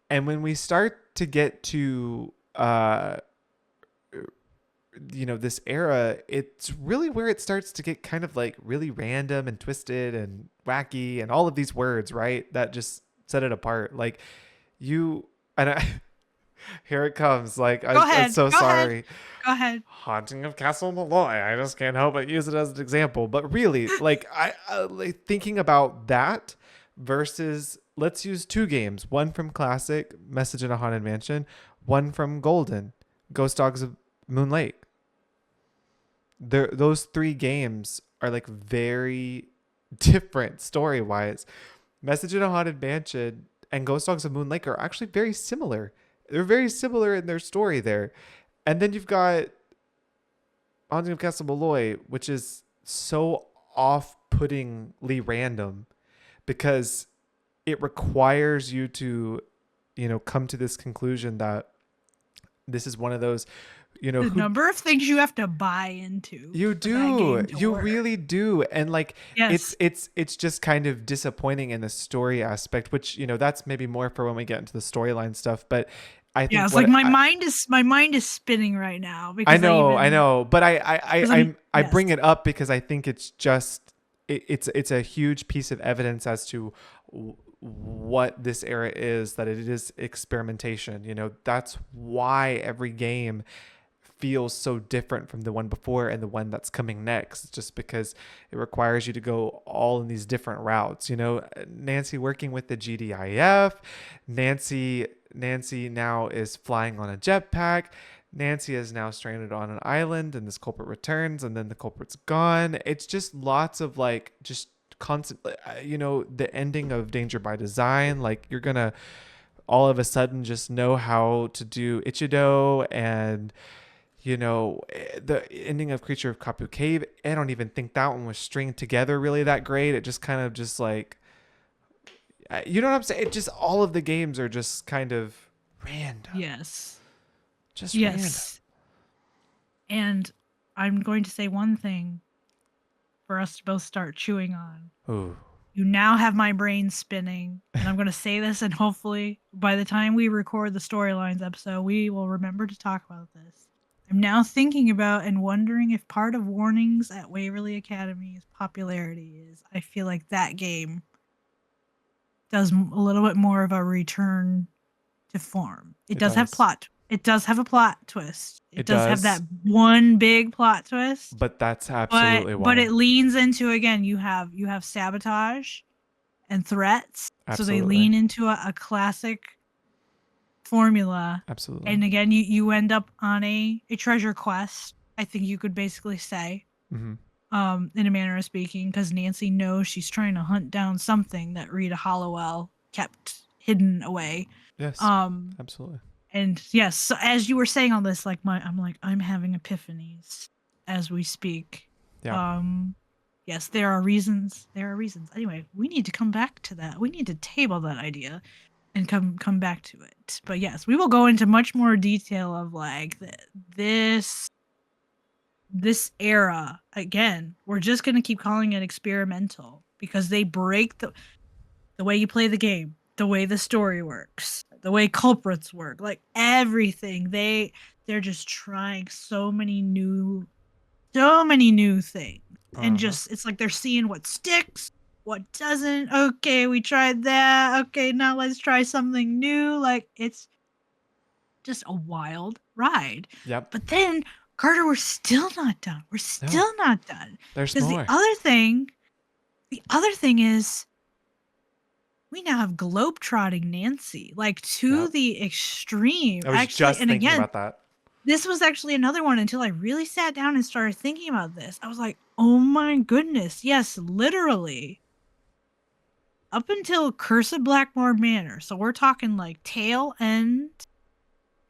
And when we start to get to this era, it's really where it starts to get kind of like really random and twisted and wacky and all of these words, right? That just set it apart. Like you and I here it comes. Like Go I'm ahead. so Go ahead. sorry. Go ahead. Haunting of Castle Malloy. I just can't help but use it as an example. But really, like like thinking about that versus, let's use two games. One from Classic, Message in a Haunted Mansion. One from Golden, Ghost Dogs of Moon Lake. Those three games are like very different story wise. Message in a Haunted Mansion and Ghost Dogs of Moon Lake are actually very similar. They're very similar in their story there. And then you've got Haunting of Castle Malloy, which is so off-puttingly random because it requires you to, come to this conclusion that this is one of those, The who number of things you have to buy into you for that do, game to you work. really do. And like Yes. it's just kind of disappointing in the story aspect, which, that's maybe more for when we get into the storyline stuff. But I Yeah, think it's like what my mind is spinning right now I because know, but because I'm I yes. bring it up because I think it's just it's a huge piece of evidence as to what this era is, that it is experimentation. That's why every game feels so different from the one before and the one that's coming next, just because it requires you to go all in these different routes. Nancy working with the GDIF, Nancy now is flying on a jetpack. Nancy is now stranded on an island, and this culprit returns, and then the culprit's gone. It's just lots of like just constant, the ending of Danger by Design. Like you're gonna all of a sudden just know how to do Ichido, and the ending of Creature of Kapu Cave. I don't even think that one was stringed together really that great. It just kind of just like, you know what I'm saying? It just all of the games are just kind of random, Yes. just random. Yes. And I'm going to say one thing for us to both start chewing on. Ooh. You now have my brain spinning, and I'm going to say this, and hopefully by the time we record the storylines episode, we will remember to talk about this. I'm now thinking about and wondering if part of Warnings at Waverly Academy's popularity is I feel like that game does a little bit more of a return to form. It does have does. plot. It does have a plot twist. It does have does. that one big plot twist. But that's absolutely But why. it leans into, again, you have sabotage and threats. Absolutely. So they lean into a classic formula. Absolutely. And again, you end up on a treasure quest, I think you could basically say. Mm-hmm. In a manner of speaking, because Nancy knows she's trying to hunt down something that Rita Hollowell kept hidden away. Yes. Absolutely. And yes, so as you were saying all this, I'm having epiphanies as we speak. Yeah. Yes, there are reasons. There are reasons. Anyway, we need to come back to that. We need to table that idea and come back to it. But yes, we will go into much more detail of like this era. Again, we're just going to keep calling it experimental because they break the way you play the game, the way the story works, the way culprits work, like everything. They're just trying so many new things. And just it's like they're seeing what sticks, what doesn't. Okay, we tried that. Okay, now let's try something new. Like it's just a wild ride. Yep. But then, Carter, we're still not done. We're still not done. There's Because more. the other thing is we now have globetrotting Nancy, like to the extreme. I was just thinking about that. This was actually another one until I really sat down and started thinking about this. I was like, oh my goodness. Yes, literally. Up until Curse of Blackmore Manor. So we're talking like tail end.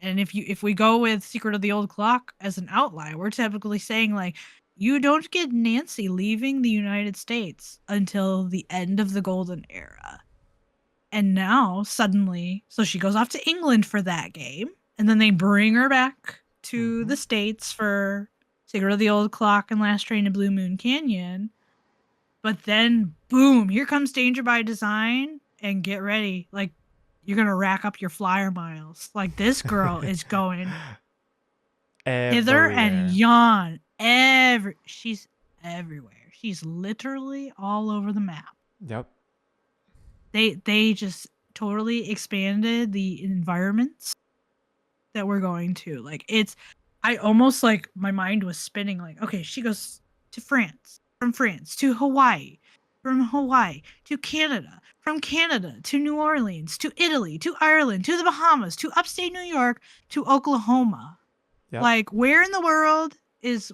And if we go with Secret of the Old Clock as an outlier, we're typically saying like you don't get Nancy leaving the United States until the end of the Golden Era. And now suddenly, so she goes off to England for that game, and then they bring her back to the States for Secret of the Old Clock and Last Train to Blue Moon Canyon. But then, boom, here comes Danger by Design, and get ready. Like, you're going to rack up your flyer miles. Like, this girl is going hither and yon. She's everywhere. She's literally all over the map. Yep. They just totally expanded the environments that we're going to. Like I almost like my mind was spinning like, okay, she goes to France, from France to Hawaii, from Hawaii to Canada, from Canada to New Orleans, to Italy, to Ireland, to the Bahamas, to upstate New York, to Oklahoma. Yep. Like where in the world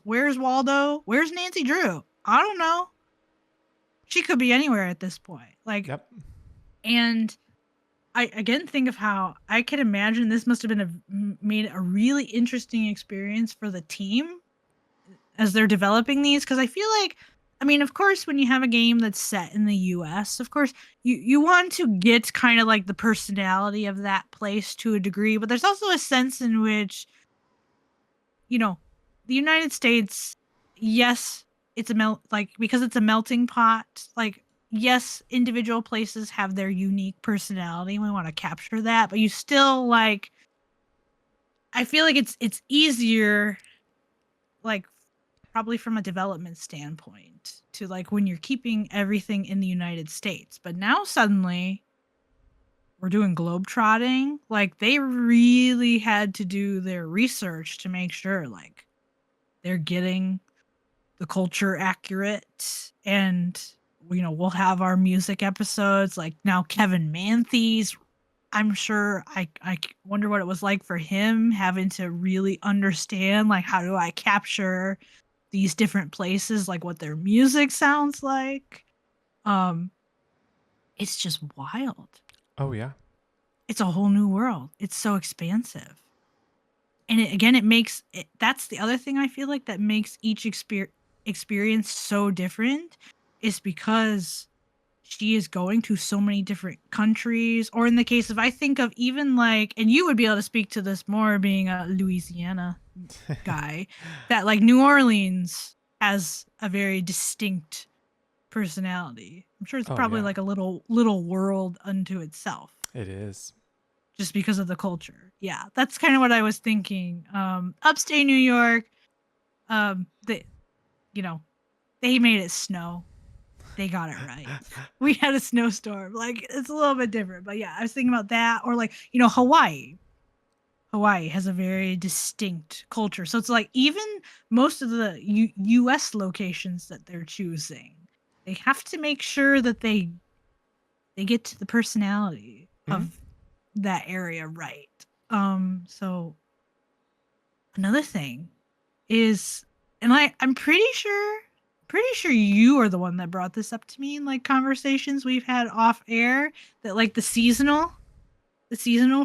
where's Waldo? Where's Nancy Drew? I don't know. She could be anywhere at this point. Like, yep. And I again think of how I can imagine this must have been made a really interesting experience for the team as they're developing these. Because I feel like, I mean, of course, when you have a game that's set in the U.S., of course, you want to get kind of like the personality of that place to a degree. But there's also a sense in which, the United States, yes, it's because it's a melting pot, like, yes, individual places have their unique personality. We want to capture that, but you still like. I feel like it's easier, like probably from a development standpoint, to like when you're keeping everything in the United States. But now suddenly, we're doing globetrotting. Like they really had to do their research to make sure, like, they're getting the culture accurate and. We'll have our music episodes. Like now Kevin Manthy's I'm sure wonder what it was like for him having to really understand, like, how do I capture these different places, like what their music sounds like. Um, it's just wild. Oh yeah. It's a whole new world. It's so expansive. And again, it makes it, that's the other thing I feel like that makes each experience so different is because she is going to so many different countries. Or in the case of, I think of even like, and you would be able to speak to this more being a Louisiana guy, that like New Orleans has a very distinct personality. I'm sure it's Oh probably yeah. like a little world unto itself It is. just because of the culture. Yeah, that's kind of what I was thinking. Upstate New York, they, you know, they made it snow. They got it right. We had a snowstorm. Like it's a little bit different, but yeah, I was thinking about that. Or like, Hawaii. Hawaii has a very distinct culture. So it's like even most of the US locations that they're choosing, they have to make sure that they get to the personality Mhm. of that area right. So another thing is, and I'm pretty sure you are the one that brought this up to me in like conversations we've had off air, that like the seasonal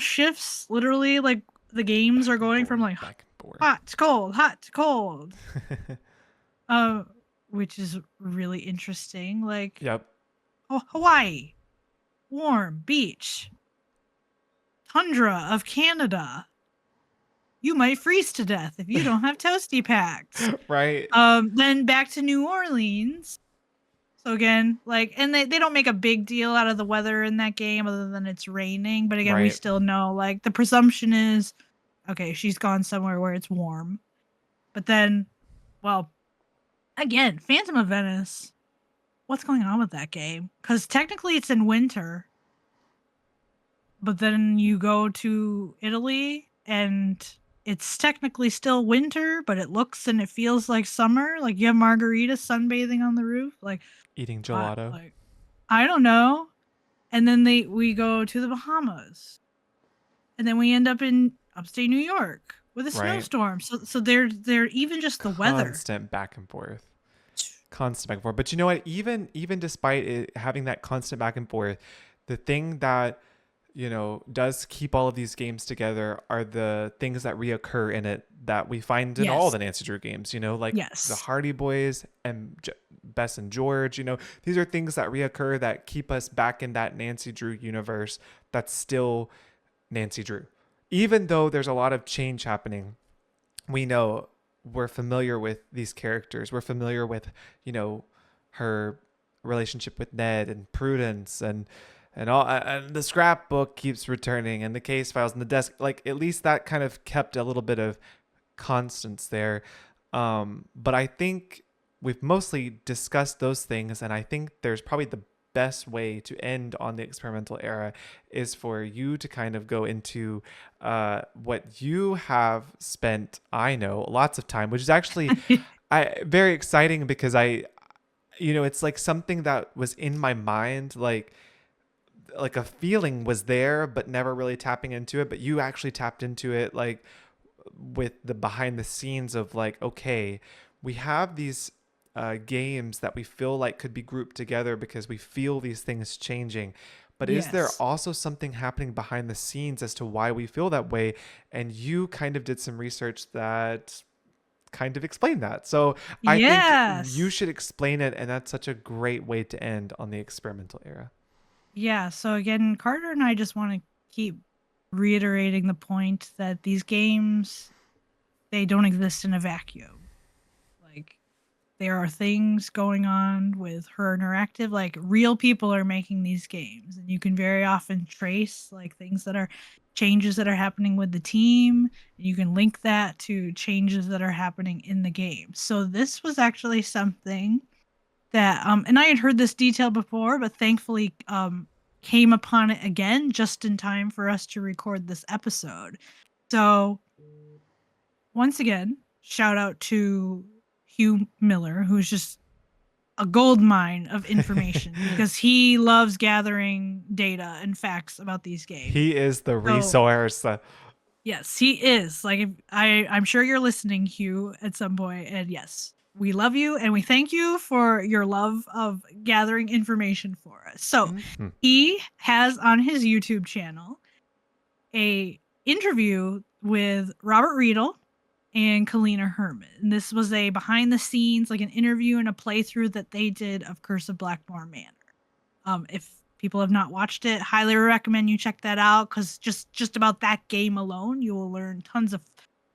shifts, literally like the games are Back and going from forth, like back and forth. hot to cold, hot to cold. Uh, which is really interesting. Like, Yep. Hawaii, warm beach, tundra of Canada. You might freeze to death if you don't have toasty packs. Right. Then back to New Orleans. So again, like, and they don't make a big deal out of the weather in that game other than it's raining. But again, we Right. still know, like, the presumption is, okay, she's gone somewhere where it's warm. But then, well, again, Phantom of Venice. What's going on with that game? Because technically it's in winter, but then you go to Italy and it's technically still winter, but it looks and it feels like summer. Like you have margaritas sunbathing on the roof. Like Eating what? gelato. Like I don't know. And then we go to the Bahamas, and then we end up in upstate New York with a Right. snowstorm. So they're even just the weather. Constant back and forth. Constant back and forth. But you know what? Even despite it having that constant back and forth, the thing that does keep all of these games together are the things that reoccur in it that we find in all Yes. the Nancy Drew games, like the Yes. Hardy Boys and Bess and George. These are things that reoccur that keep us back in that Nancy Drew universe that's still Nancy Drew. Even though there's a lot of change happening, we know we're familiar with these characters. We're familiar with, her relationship with Ned and Prudence and all, and the scrapbook keeps returning and the case files and the desk. Like at least that kind of kept a little bit of constants there. But I think we've mostly discussed those things, and I think there's probably the best way to end on the experimental era is for you to kind of go into what you have spent, I know, lots of time, which is actually very exciting because it's like something that was in my mind, like a feeling was there but never really tapping into it, but you actually tapped into it, like with the behind the scenes of like, okay, we have these games that we feel like could be grouped together because we feel these things changing, but is there Yes. also something happening behind the scenes as to why we feel that way? And you kind of did some research that kind of explained that, so I think you Yes. should explain it, and that's such a great way to end on the experimental era. Yeah. So again, Carter and I just want to keep reiterating the point that these games, they don't exist in a vacuum. Like there are things going on with her interactive, like real people are making these games, and you can very often trace like things that are changes that are happening with the team, and you can link that to changes that are happening in the game. So this was actually something that and I had heard this detail before, but thankfully came upon it again just in time for us to record this episode. So once again, shout out to Hugh Miller, who's just a gold mine of information because he loves gathering data and facts about these games. He is the So resource. yes, he is. Like I'm sure you're listening, Hugh, at some point, and yes, we love you and we thank you for your love of gathering information for us. So Mhm. he has on his YouTube channel a interview with Robert Riedel and Kalina Herman. And this was a behind the scenes, like an interview and a playthrough that they did of Curse of Blackmore Manor. If people have not watched it, highly recommend you check that out because just about that game alone, you will learn tons of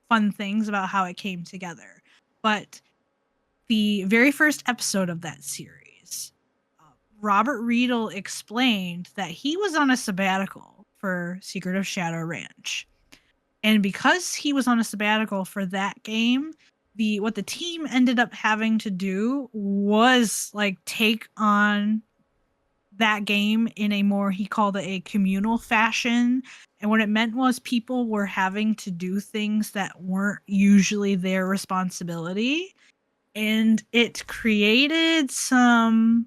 fun things about how it came together. But the very first episode of that series, Robert Riedel explained that he was on a sabbatical for Secret of Shadow Ranch. And because he was on a sabbatical for that game, what the team ended up having to do was like take on that game in a more, he called it a communal fashion. And what it meant was people were having to do things that weren't usually their responsibility. And it created some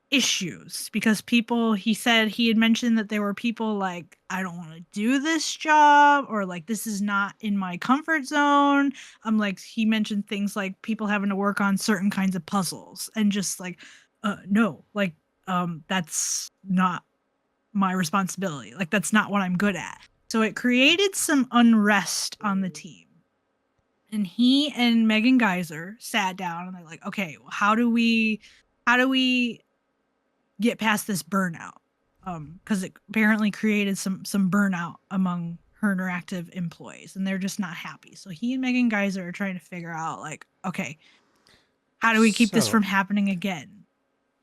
issues because people, he said he had mentioned that there were people like, I don't want to do this job, or like, this is not in my comfort zone. Like, he mentioned things like people having to work on certain kinds of puzzles and just like, no, like, that's not my responsibility. Like, that's not what I'm good at. So it created some unrest on the team. And he and Megan Geyser sat down and they're like, okay, how do we get past this burnout? Because it apparently created some burnout among her interactive employees, and they're just not happy. So he and Megan Geyser are trying to figure out, like, okay, how do we keep this So, from happening again?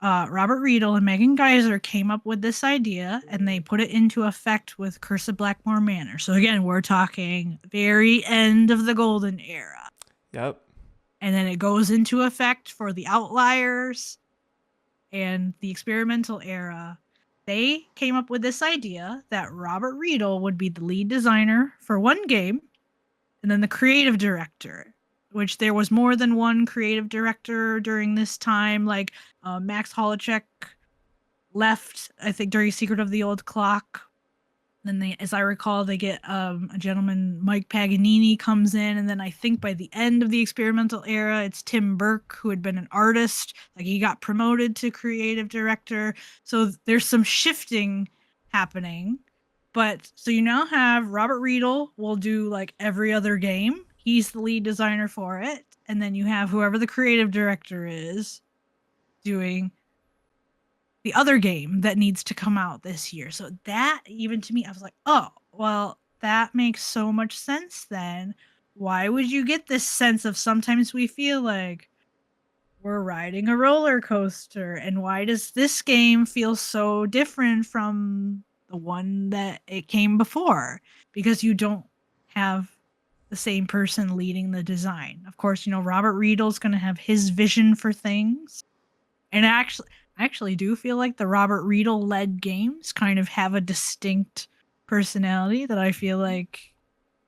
Robert Riedel and Megan Geyser came up with this idea, and they put it into effect with Curse of Blackmore Manor. So again, we're talking very end of the Golden Era, yep. and then it goes into effect for the Outliers and the Experimental Era. They came up with this idea that Robert Riedel would be the lead designer for one game and then the creative director, which there was more than one creative director during this time. Like Max Holacek left, I think, during Secret of the Old Clock. Then they, as I recall, they get a gentleman, Mike Paganini, comes in, and then I think by the end of the experimental era, it's Tim Burke, who had been an artist. Like, he got promoted to creative director. So there's some shifting happening. But so you now have Robert Riedel will do like every other game. He's the lead designer for it, and then you have whoever the creative director is doing the other game that needs to come out this year. So that, even to me, I was like, oh, well, that makes so much sense then. Why would you get this sense of sometimes we feel like we're riding a roller coaster? And why does this game feel so different from the one that it came before? Because you don't have the same person leading the design. Of course, Robert Riedel's going to have his vision for things. And I actually do feel like the Robert Riedel led games kind of have a distinct personality that I feel like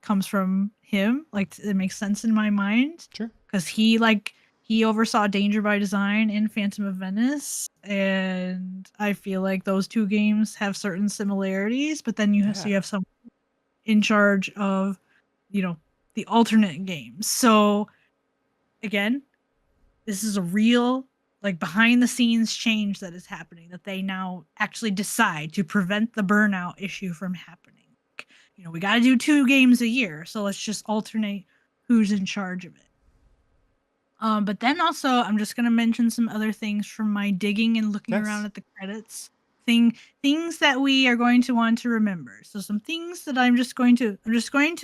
comes from him. Like, it makes sense in my mind Sure. because he oversaw Danger by Design and Phantom of Venice, and I feel like those two games have certain similarities. But then so Yeah. you have someone in charge of, you know, the alternate games. So again, this is a real, like, behind the scenes change that is happening, that they now actually decide to prevent the burnout issue from happening. We got to do 2 games a year, so let's just alternate who's in charge of it. But then also, I'm just gonna mention some other things from my digging and looking around Yes. at the credits. Things that we are going to want to remember. So some things that I'm just going to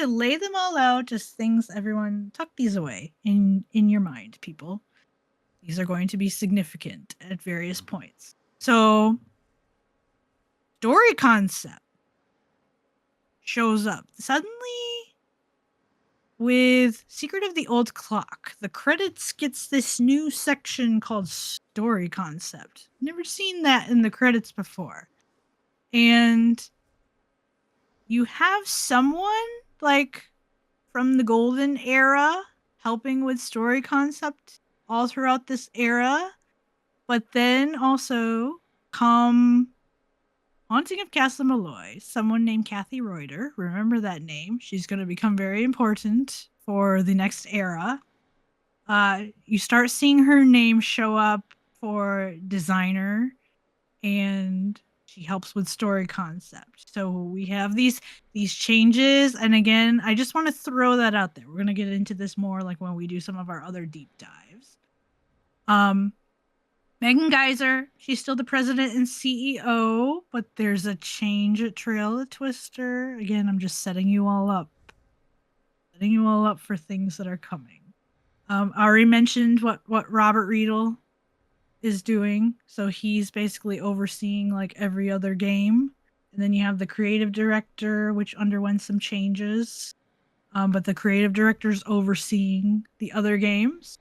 lay them all out. Just things, everyone, tuck these away in your mind, people. These are going to be significant at various points. So, story concept shows up suddenly with Secret of the Old Clock. The credits gets this new section called story concept. Never seen that in the credits before. And you have someone like from the golden era helping with story concept all throughout this era. But then also come Haunting of Castle Malloy, someone named Kathy Reuter. Remember that name. She's going to become very important for the next era. You start seeing her name show up for designer, and she helps with story concept. So we have these changes, and again, I just want to throw that out there. We're going to get into this more like when we do some of our other deep dives. Megan Geyser, she's still the president and CEO, but there's a change at Trail of Twister. Again, I'm just setting you all up. Setting you all up for things that are coming. I already mentioned what Robert Riedel is doing. So he's basically overseeing like every other game. And then you have the creative director, which underwent some changes. But the creative director's overseeing the other games.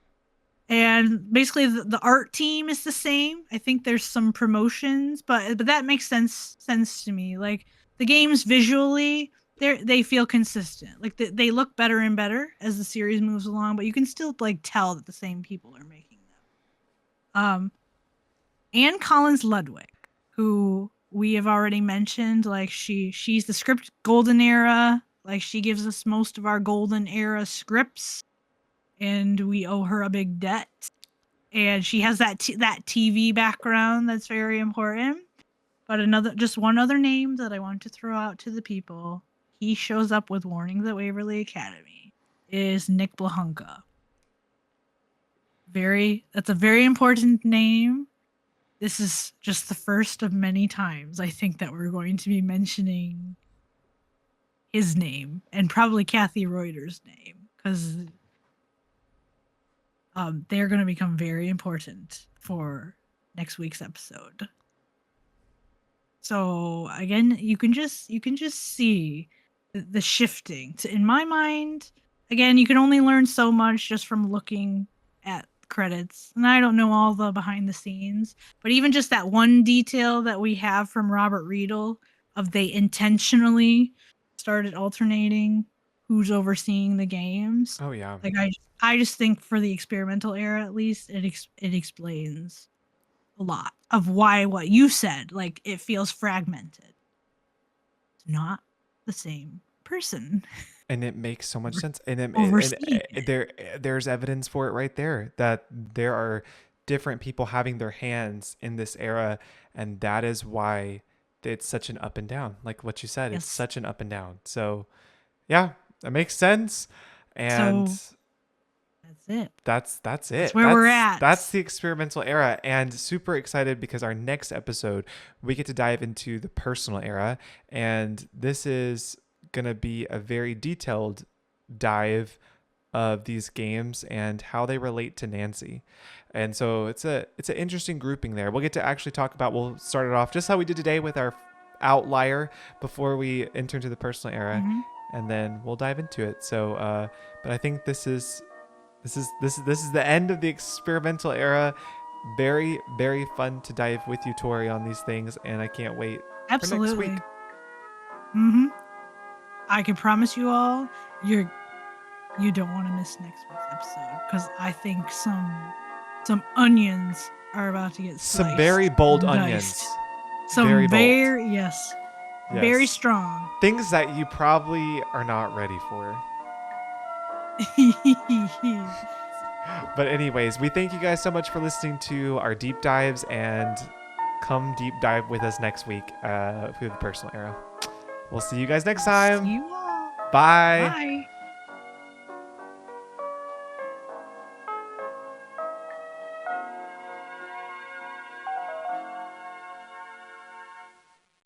And basically the art team is the same. I think there's some promotions, but that makes sense to me. Like the games visually, they feel consistent. Like they look better and better as the series moves along, but you can still like tell that the same people are making them. Anne Collins Ludwig, who we have already mentioned, like she's the script golden era. Like she gives us most of our golden era scripts, and we owe her a big debt. And she has that TV background that's very important. But just one other name that I want to throw out to the people. He shows up with Warnings at Waverly Academy. Is Nick Blahunka. That's a very important name. This is just the first of many times I think that we're going to be mentioning his name and probably Kathy Reuter's name, because they're going to become very important for next week's episode. So again, you can just see the shifting. In my mind, again, you can only learn so much just from looking at credits, and I don't know all the behind the scenes, but even just that one detail that we have from Robert Riedel of they intentionally started alternating who's overseeing the games. Oh yeah. Like I just think for the experimental era, at least, it explains a lot of why what you said, like it feels fragmented. It's not the same person. And it makes so much sense. And, Overseeing there's evidence for it right there that there are different people having their hands in this era, and that is why it's such an up and down. Like what you said, Yes. it's such an up and down. So yeah, that makes sense. And so that's it. That's it. That's where we're at. That's the experimental era, and super excited because our next episode we get to dive into the personal era, and this is gonna be a very detailed dive of these games and how they relate to Nancy. And so it's an interesting grouping there. We'll get to actually talk about, we'll start it off just how we did today with our Outlier before we enter into the personal era, and then we'll dive into it. So but I think this is the end of the experimental era. Very, very fun to dive with you, Tori, on these things, and I can't wait Absolutely. for next week. I can promise you all, you don't want to miss next week's episode, because I think some onions are about to get sliced. Some very bold onions. Some very bold. Yes. Very strong. Things that you probably are not ready for. But anyways, we thank you guys so much for listening to our deep dives, and come deep dive with us next week through the personal era. We'll see you guys next time. See you all. Bye. Bye.